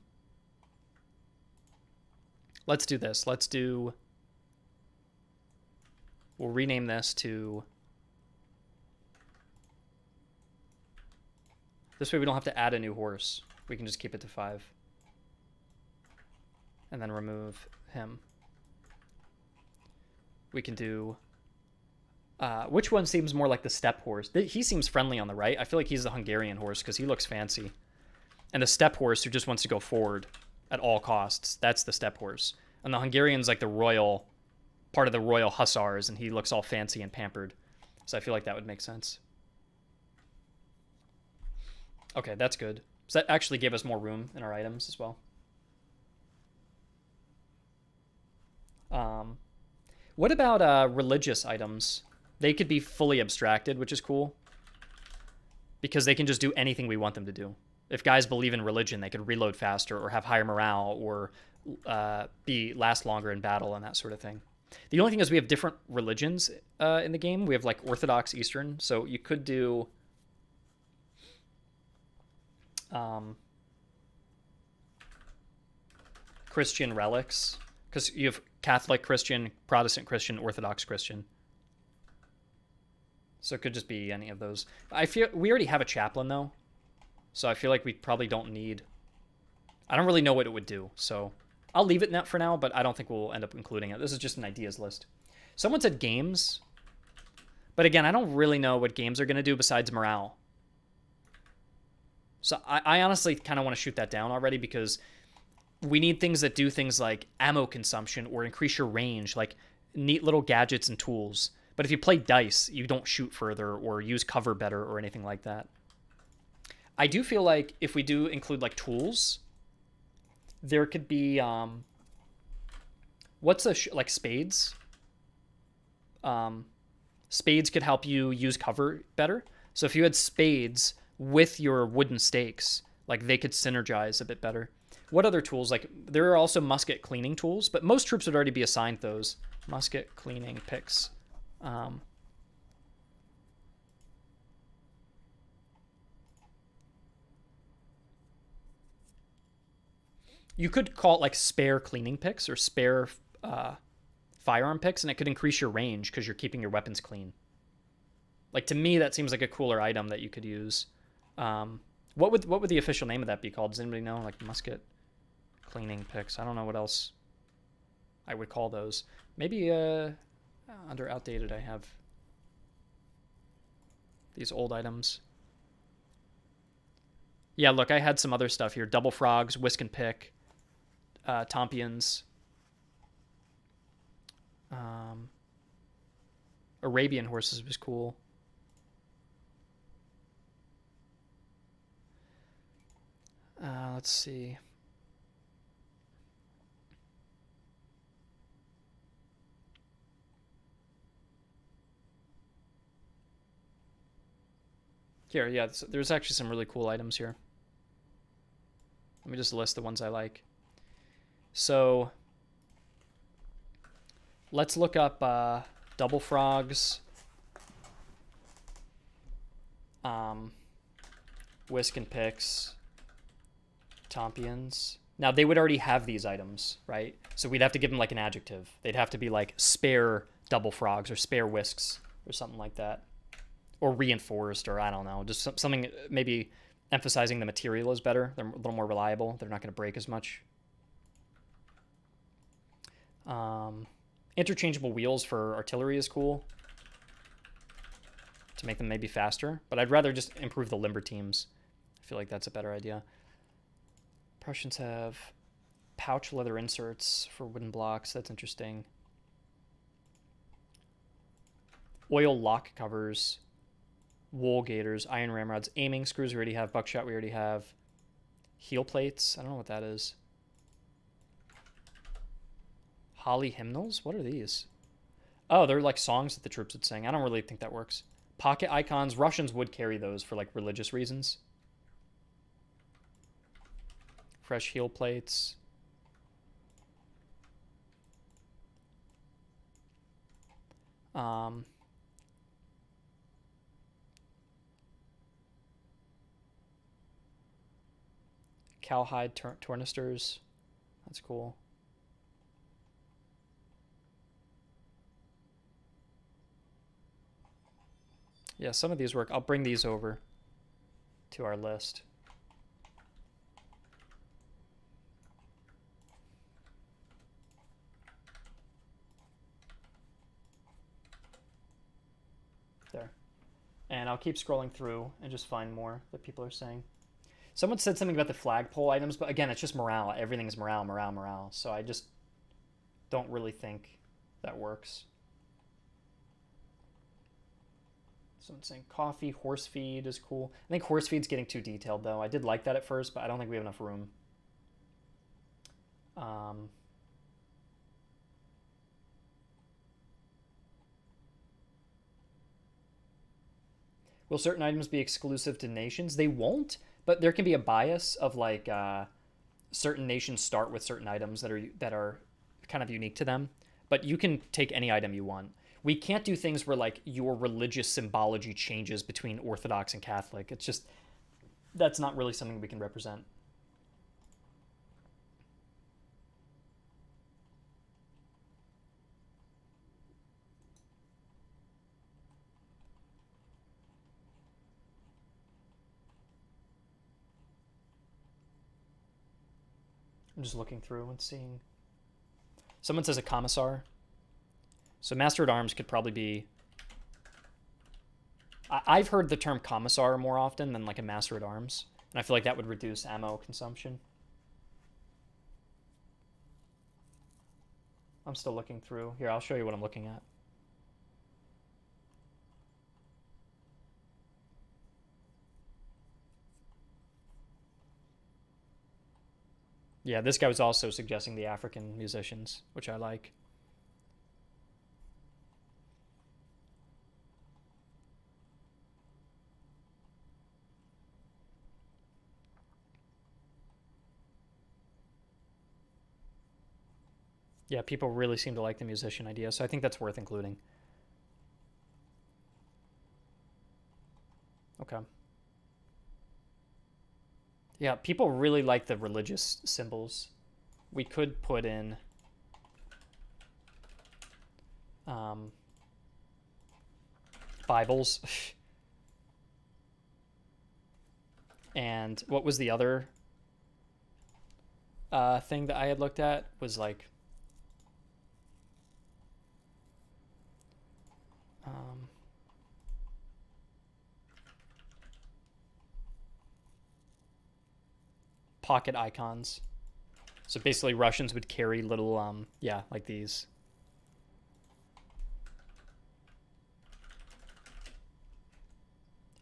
Let's do this. We'll rename this to... This way we don't have to add a new horse. We can just keep it to 5. And then remove him. We can do... which one seems more like the steppe horse? He seems friendly on the right. I feel like he's the Hungarian horse because he looks fancy. And the steppe horse who just wants to go forward at all costs, that's the steppe horse. And the Hungarian's like the royal part of the Royal Hussars and he looks all fancy and pampered. So I feel like that would make sense. Okay, that's good. So that actually gave us more room in our items as well. What about religious items? They could be fully abstracted, which is cool. Because they can just do anything we want them to do. If guys believe in religion, they could reload faster or have higher morale or last longer in battle and that sort of thing. The only thing is we have different religions in the game. We have like Orthodox, Eastern. So you could do Christian relics. Because you have Catholic Christian, Protestant Christian, Orthodox Christian. So it could just be any of those. I feel we already have a chaplain though. So I feel like we probably don't need... I don't really know what it would do. So I'll leave it for now, but I don't think we'll end up including it. This is just an ideas list. Someone said games. But again, I don't really know what games are going to do besides morale. So I honestly kind of want to shoot that down already because we need things that do things like ammo consumption or increase your range, like neat little gadgets and tools. But if you play dice, you don't shoot further or use cover better or anything like that. I do feel like if we do include like tools, there could be what's like spades? Spades could help you use cover better. So if you had spades with your wooden stakes, like they could synergize a bit better. What other tools? Like there are also musket cleaning tools, but most troops would already be assigned those musket cleaning picks. You could call it like spare cleaning picks or spare firearm picks, and it could increase your range because you're keeping your weapons clean. Like to me, that seems like a cooler item that you could use. What would the official name of that be called? Does anybody know? Like musket cleaning picks. I don't know what else I would call those. Maybe under outdated, I have these old items. Yeah, look, I had some other stuff here. Double frogs, whisk and pick, tompions, Arabian horses was cool. Let's see. Here, yeah, there's actually some really cool items here. Let me just list the ones I like. So let's look up double frogs, whisk and picks, tompions. Now they would already have these items, right? So we'd have to give them like an adjective. They'd have to be like spare double frogs or spare whisks or something like that. Or reinforced, or I don't know, just something maybe emphasizing the material is better. They're a little more reliable. They're not going to break as much. Interchangeable wheels for artillery is cool to make them maybe faster, but I'd rather just improve the limber teams. I feel like that's a better idea. Prussians have pouch leather inserts for wooden blocks. That's interesting. Oil lock covers. Wool gaiters, iron ramrods, aiming screws we already have, buckshot we already have, heel plates, I don't know what that is. Holly hymnals, what are these? Oh, they're like songs that the troops would sing. I don't really think that works. Pocket icons, Russians would carry those for like religious reasons. Fresh heel plates. Cowhide tornisters. That's cool. Yeah, some of these work. I'll bring these over to our list. There. And I'll keep scrolling through and just find more that people are saying. Someone said something about the flagpole items, but again, it's just morale. Everything is morale, morale, morale. So I just don't really think that works. Someone's saying coffee, horse feed is cool. I think horse feed's getting too detailed, though. I did like that at first, but I don't think we have enough room. Will certain items be exclusive to nations? They won't, but there can be a bias of like certain nations start with certain items that are kind of unique to them. But you can take any item you want. We can't do things where like your religious symbology changes between Orthodox and Catholic. It's just that's not really something we can represent. I'm just looking through and seeing. Someone says a commissar. So Master at Arms could probably be. I've heard the term commissar more often than like a Master at Arms, and I feel like that would reduce ammo consumption. I'm still looking through. Here, I'll show you what I'm looking at. Yeah, this guy was also suggesting the African musicians, which I like. Yeah, people really seem to like the musician idea, so I think that's worth including. Okay. Yeah, people really like the religious symbols. We could put in Bibles. And what was the other thing that I had looked at was like pocket icons. So basically Russians would carry little yeah, like these.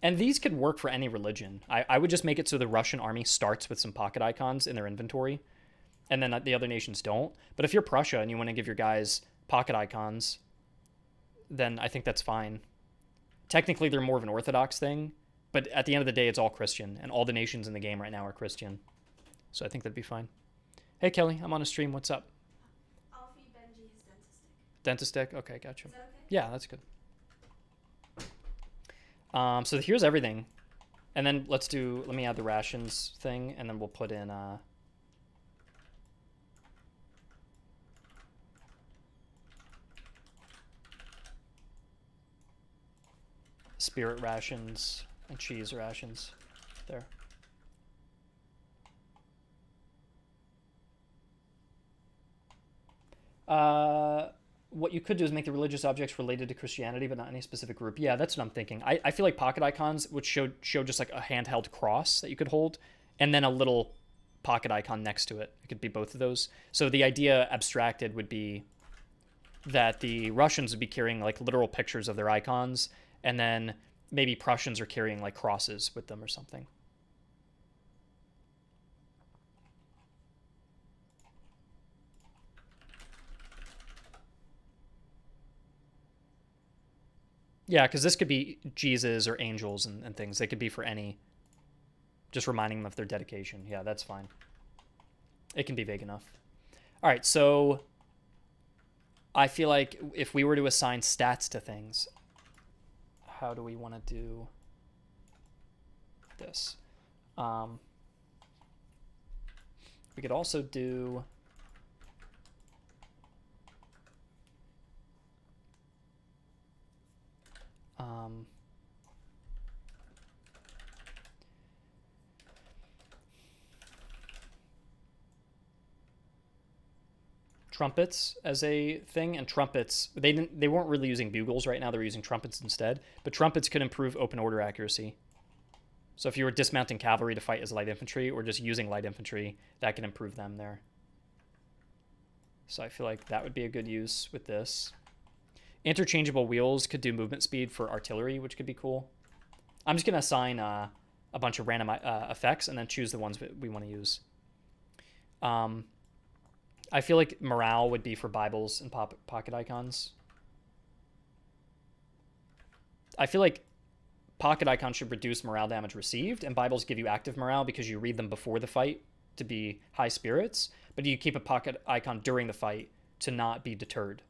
And these could work for any religion. I would just make it so the Russian army starts with some pocket icons in their inventory, and then the other nations don't. But if you're Prussia and you want to give your guys pocket icons, then I think that's fine. Technically, they're more of an Orthodox thing, but at the end of the day, it's all Christian, and all the nations in the game right now are Christian. So I think that'd be fine. Hey, Kelly, I'm on a stream. What's up? I'll feed Benji his dentist stick. Dentist stick? Okay, gotcha. Is that okay? Yeah, that's good. So here's everything. And then let me add the rations thing, and then we'll put in spirit rations and cheese rations there. What you could do is make the religious objects related to Christianity, but not any specific group. Yeah, that's what I'm thinking. I feel like pocket icons would show just like a handheld cross that you could hold, and then a little pocket icon next to it. It could be both of those. So the idea abstracted would be that the Russians would be carrying like literal pictures of their icons, and then maybe Prussians are carrying like crosses with them or something. Yeah, because this could be Jesus or angels and things. They could be for any. Just reminding them of their dedication. Yeah, that's fine. It can be vague enough. All right, so I feel like if we were to assign stats to things, how do we want to do this? We could also do trumpets as a thing, and trumpets they weren't really using bugles right now, they're using trumpets instead, but trumpets could improve open order accuracy. So if you were dismounting cavalry to fight as light infantry or just using light infantry, that can improve them there. So I feel like that would be a good use with this. Interchangeable wheels could do movement speed for artillery, which could be cool. I'm just going to assign a bunch of random effects and then choose the ones we want to use. I feel like morale would be for Bibles and pocket icons. I feel like pocket icons should reduce morale damage received, and Bibles give you active morale because you read them before the fight to be high spirits, but you keep a pocket icon during the fight to not be deterred.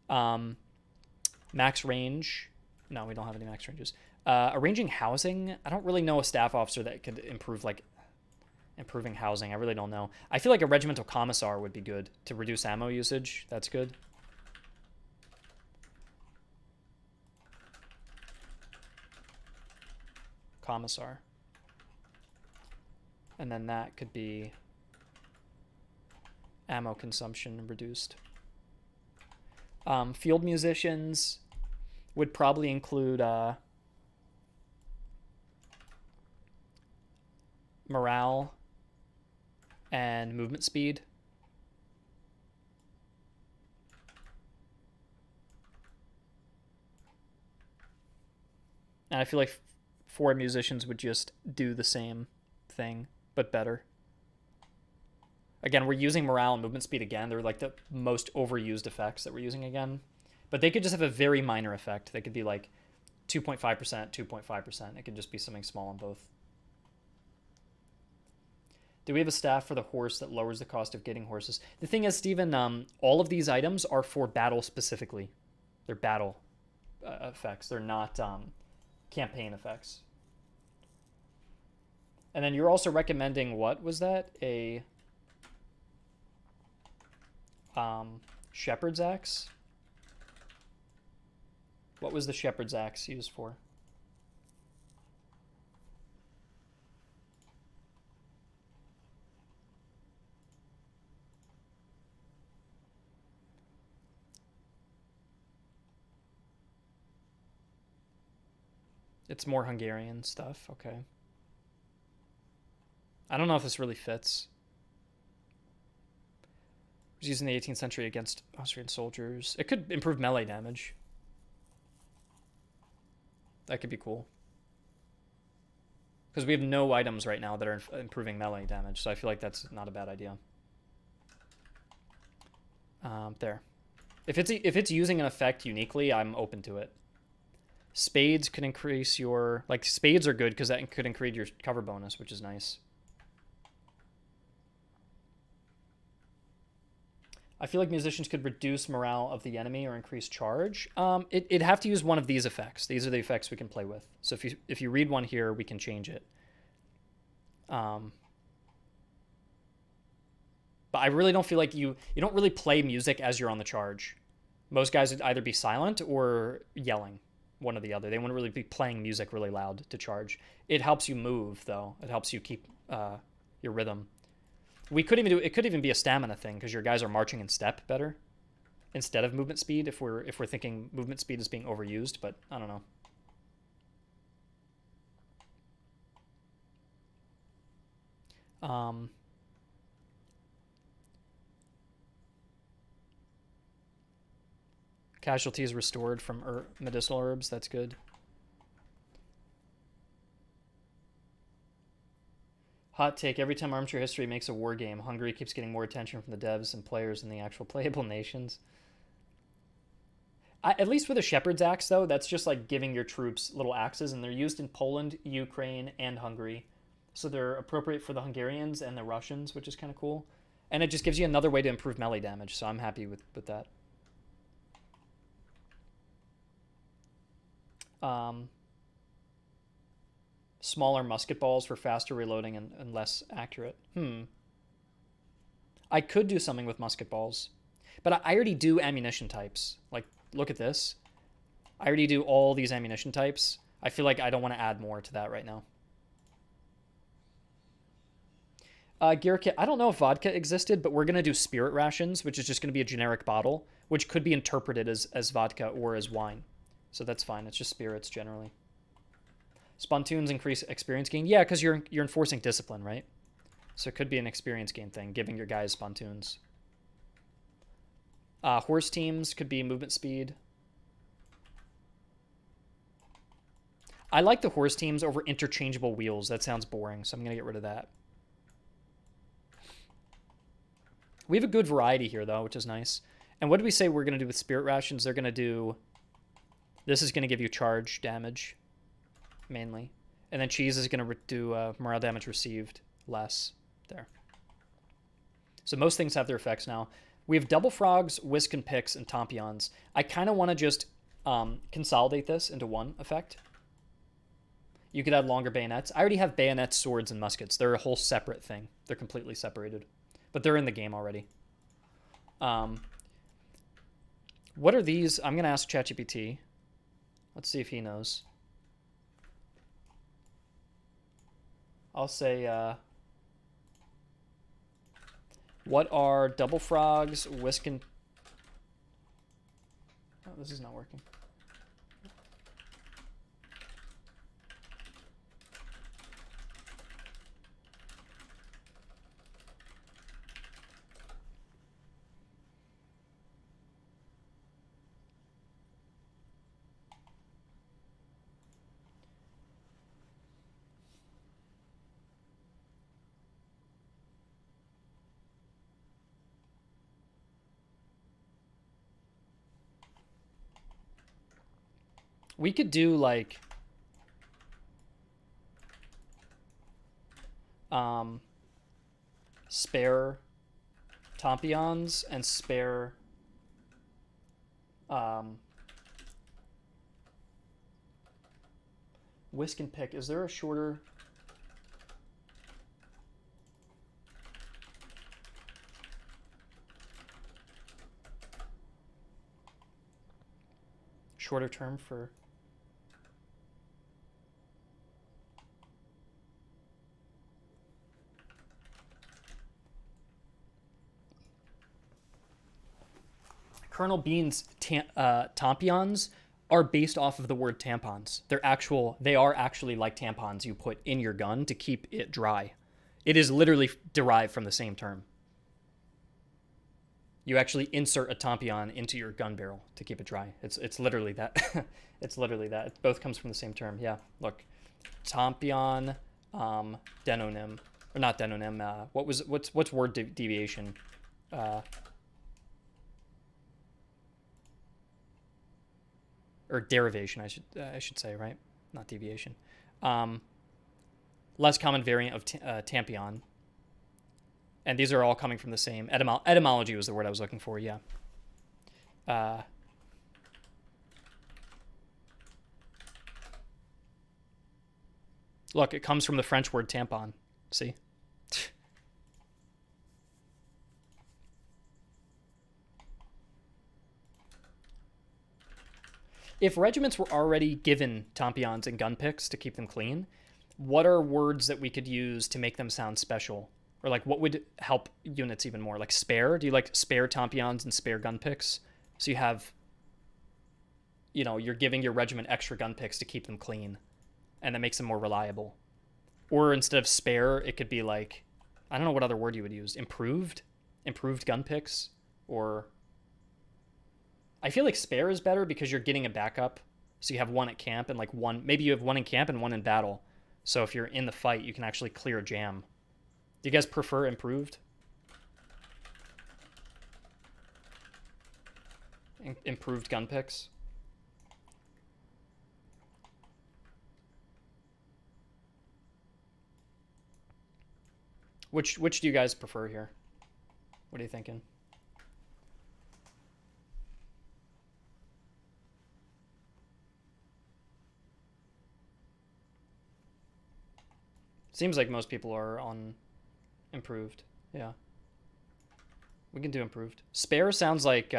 Max range. No, we don't have any max ranges. Arranging housing. I don't really know a staff officer that could improve, like, improving housing. I really don't know. I feel like a regimental commissar would be good to reduce ammo usage. That's good. Commissar. And then that could be ammo consumption reduced. Field musicians would probably include morale and movement speed. And I feel like 4 musicians would just do the same thing, but better. Again, we're using morale and movement speed again. They're like the most overused effects that we're using again. But they could just have a very minor effect. They could be like 2.5%, 2.5%. It could just be something small on both. Do we have a staff for the horse that lowers the cost of getting horses? The thing is, Steven, all of these items are for battle specifically. They're battle effects. They're not campaign effects. And then you're also recommending, what was that? A shepherd's axe? What was the shepherd's axe used for? It's more Hungarian stuff. Okay. I don't know if this really fits. It was used in the 18th century against Austrian soldiers. It could improve melee damage. That could be cool. Because we have no items right now that are improving melee damage, so I feel like that's not a bad idea. There. If it's using an effect uniquely, I'm open to it. Spades could increase your... Like, spades are good because that could increase your cover bonus, which is nice. I feel like musicians could reduce morale of the enemy or increase charge. It'd have to use one of these effects. These are the effects we can play with. So if you read one here, we can change it. But I really don't feel like you don't really play music as you're on the charge. Most guys would either be silent or yelling, one or the other. They wouldn't really be playing music really loud to charge. It helps you move, though. It helps you keep your rhythm. It could even be a stamina thing because your guys are marching in step better instead of movement speed if we're thinking movement speed is being overused, but I don't know. Casualties restored from medicinal herbs. That's good. Hot take. Every time Armchair History makes a war game, Hungary keeps getting more attention from the devs and players than the actual playable nations. At least with a shepherd's axe, though, that's just like giving your troops little axes, and they're used in Poland, Ukraine, and Hungary. So they're appropriate for the Hungarians and the Russians, which is kind of cool. And it just gives you another way to improve melee damage, so I'm happy with that. Smaller musket balls for faster reloading and less accurate. I could do something with musket balls. But I already do ammunition types. Like, look at this. I already do all these ammunition types. I feel like I don't want to add more to that right now. Gear kit. I don't know if vodka existed, but we're going to do spirit rations, which is just going to be a generic bottle, which could be interpreted as vodka or as wine. So that's fine. It's just spirits generally. Spontoons increase experience gain. Yeah, because you're enforcing discipline, right? So it could be an experience gain thing, giving your guys spontoons. Horse teams could be movement speed. I like the horse teams over interchangeable wheels. That sounds boring, so I'm going to get rid of that. We have a good variety here, though, which is nice. And what did we say we're going to do with spirit rations? They're going to do... This is going to give you charge damage, mainly. And then cheese is going to do morale damage received less. There. So most things have their effects now. We have double frogs, whisk and picks, and tompions. I kind of want to just consolidate this into one effect. You could add longer bayonets. I already have bayonets, swords, and muskets. They're a whole separate thing. They're completely separated. But they're in the game already. What are these? I'm going to ask ChatGPT. Let's see if he knows. I'll say, what are double frogs, whisk and... Oh, this is not working. We could do like spare tompions and spare whisk and pick. Is there a shorter... shorter term for... Colonel Bean's tompions are based off of the word tampons. They are actually like tampons you put in your gun to keep it dry. It is literally derived from the same term. You actually insert a tompion into your gun barrel to keep it dry. It's literally that. It's literally that. It both comes from the same term. Yeah, look. Tompion, denonym, or not denonym, what's word deviation? Or derivation, I should say, right? Not deviation. Less common variant of tampion. And these are all coming from the same... etymology was the word I was looking for, yeah. Look, it comes from the French word tampon. See? If regiments were already given tompions and gun picks to keep them clean, what are words that we could use to make them sound special? Or like what would help units even more? Like spare? Do you like spare tompions and spare gun picks? So you have, you're giving your regiment extra gun picks to keep them clean. And that makes them more reliable. Or instead of spare, it could be like, I don't know what other word you would use. Improved? Improved gun picks? Or... I feel like spare is better because you're getting a backup. So you have one at camp and like one... Maybe you have one in camp and one in battle. So if you're in the fight, you can actually clear a jam. Do you guys prefer improved? Improved gun picks? Which do you guys prefer here? What are you thinking? Seems like most people are on improved. Yeah. We can do improved. Spare sounds like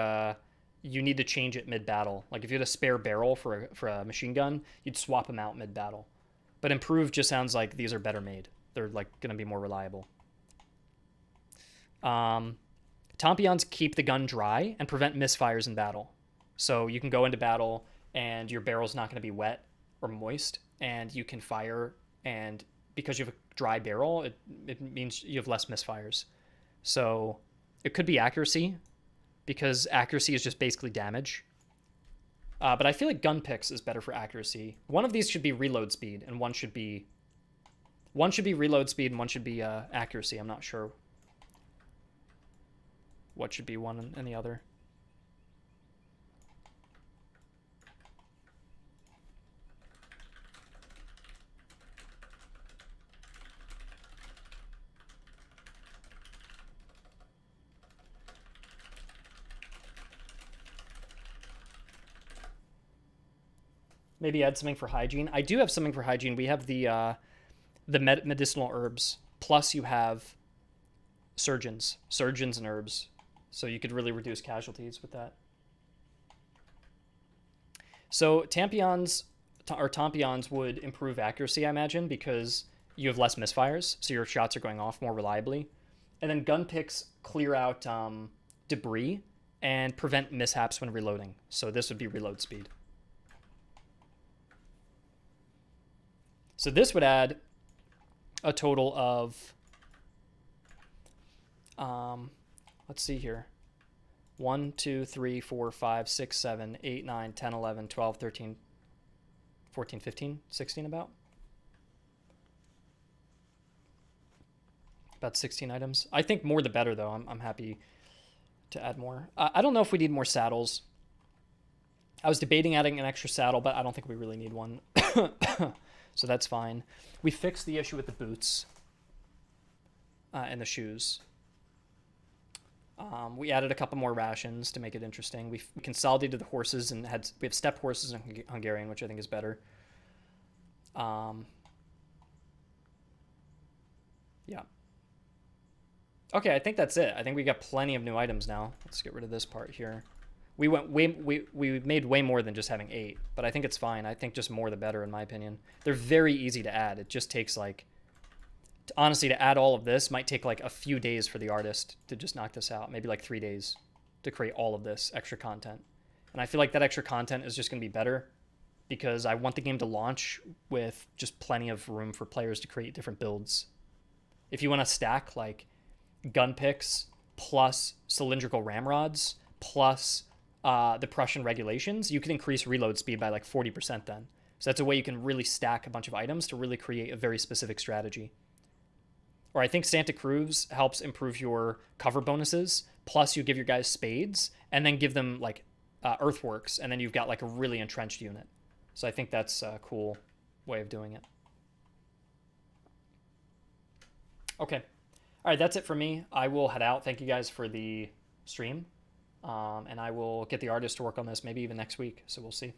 you need to change it mid-battle. Like if you had a spare barrel for a machine gun, you'd swap them out mid-battle. But improved just sounds like these are better made. They're like going to be more reliable. Tompions keep the gun dry and prevent misfires in battle. So you can go into battle and your barrel's not going to be wet or moist, and you can fire, and because you have a dry barrel, it means you have less misfires. So it could be accuracy. because accuracy is just basically damage. But I feel like gun picks is better for accuracy. One of these should be reload speed, and one should be reload speed, and one should be accuracy. I'm not sure what should be one and the other. Maybe add something for hygiene. I do have something for hygiene. We have the medicinal herbs. Plus, you have surgeons and herbs, so you could really reduce casualties with that. So tampions would improve accuracy, I imagine, because you have less misfires, so your shots are going off more reliably. And then gun picks clear out debris and prevent mishaps when reloading. So this would be reload speed. So this would add a total of, let's see here, 1, 2, 3, 4, 5, 6, 7, 8, 9, 10, 11, 12, 13, 14, 15, 16 about 16 items. I think more the better, though. I'm happy to add more. I don't know if we need more saddles. I was debating adding an extra saddle, but I don't think we really need one. So that's fine. We fixed the issue with the boots and the shoes. We added a couple more rations to make it interesting. We consolidated the horses and we have steppe horses in Hungarian, which I think is better. Yeah. Okay, I think that's it. I think we got plenty of new items now. Let's get rid of this part here. We made way more than just having 8, but I think it's fine. I think just more the better, in my opinion. They're very easy to add. It just takes honestly, to add all of this might take like a few days for the artist to just knock this out. Maybe like 3 days to create all of this extra content. And I feel like that extra content is just going to be better because I want the game to launch with just plenty of room for players to create different builds. If you want to stack like gun picks plus cylindrical ramrods plus the Prussian regulations, you can increase reload speed by like 40% then. So that's a way you can really stack a bunch of items to really create a very specific strategy. Or I think Santa Cruz helps improve your cover bonuses, plus you give your guys spades, and then give them like earthworks, and then you've got like a really entrenched unit. So I think that's a cool way of doing it. Okay. All right, that's it for me. I will head out. Thank you guys for the stream. And I will get the artist to work on this maybe even next week. So we'll see.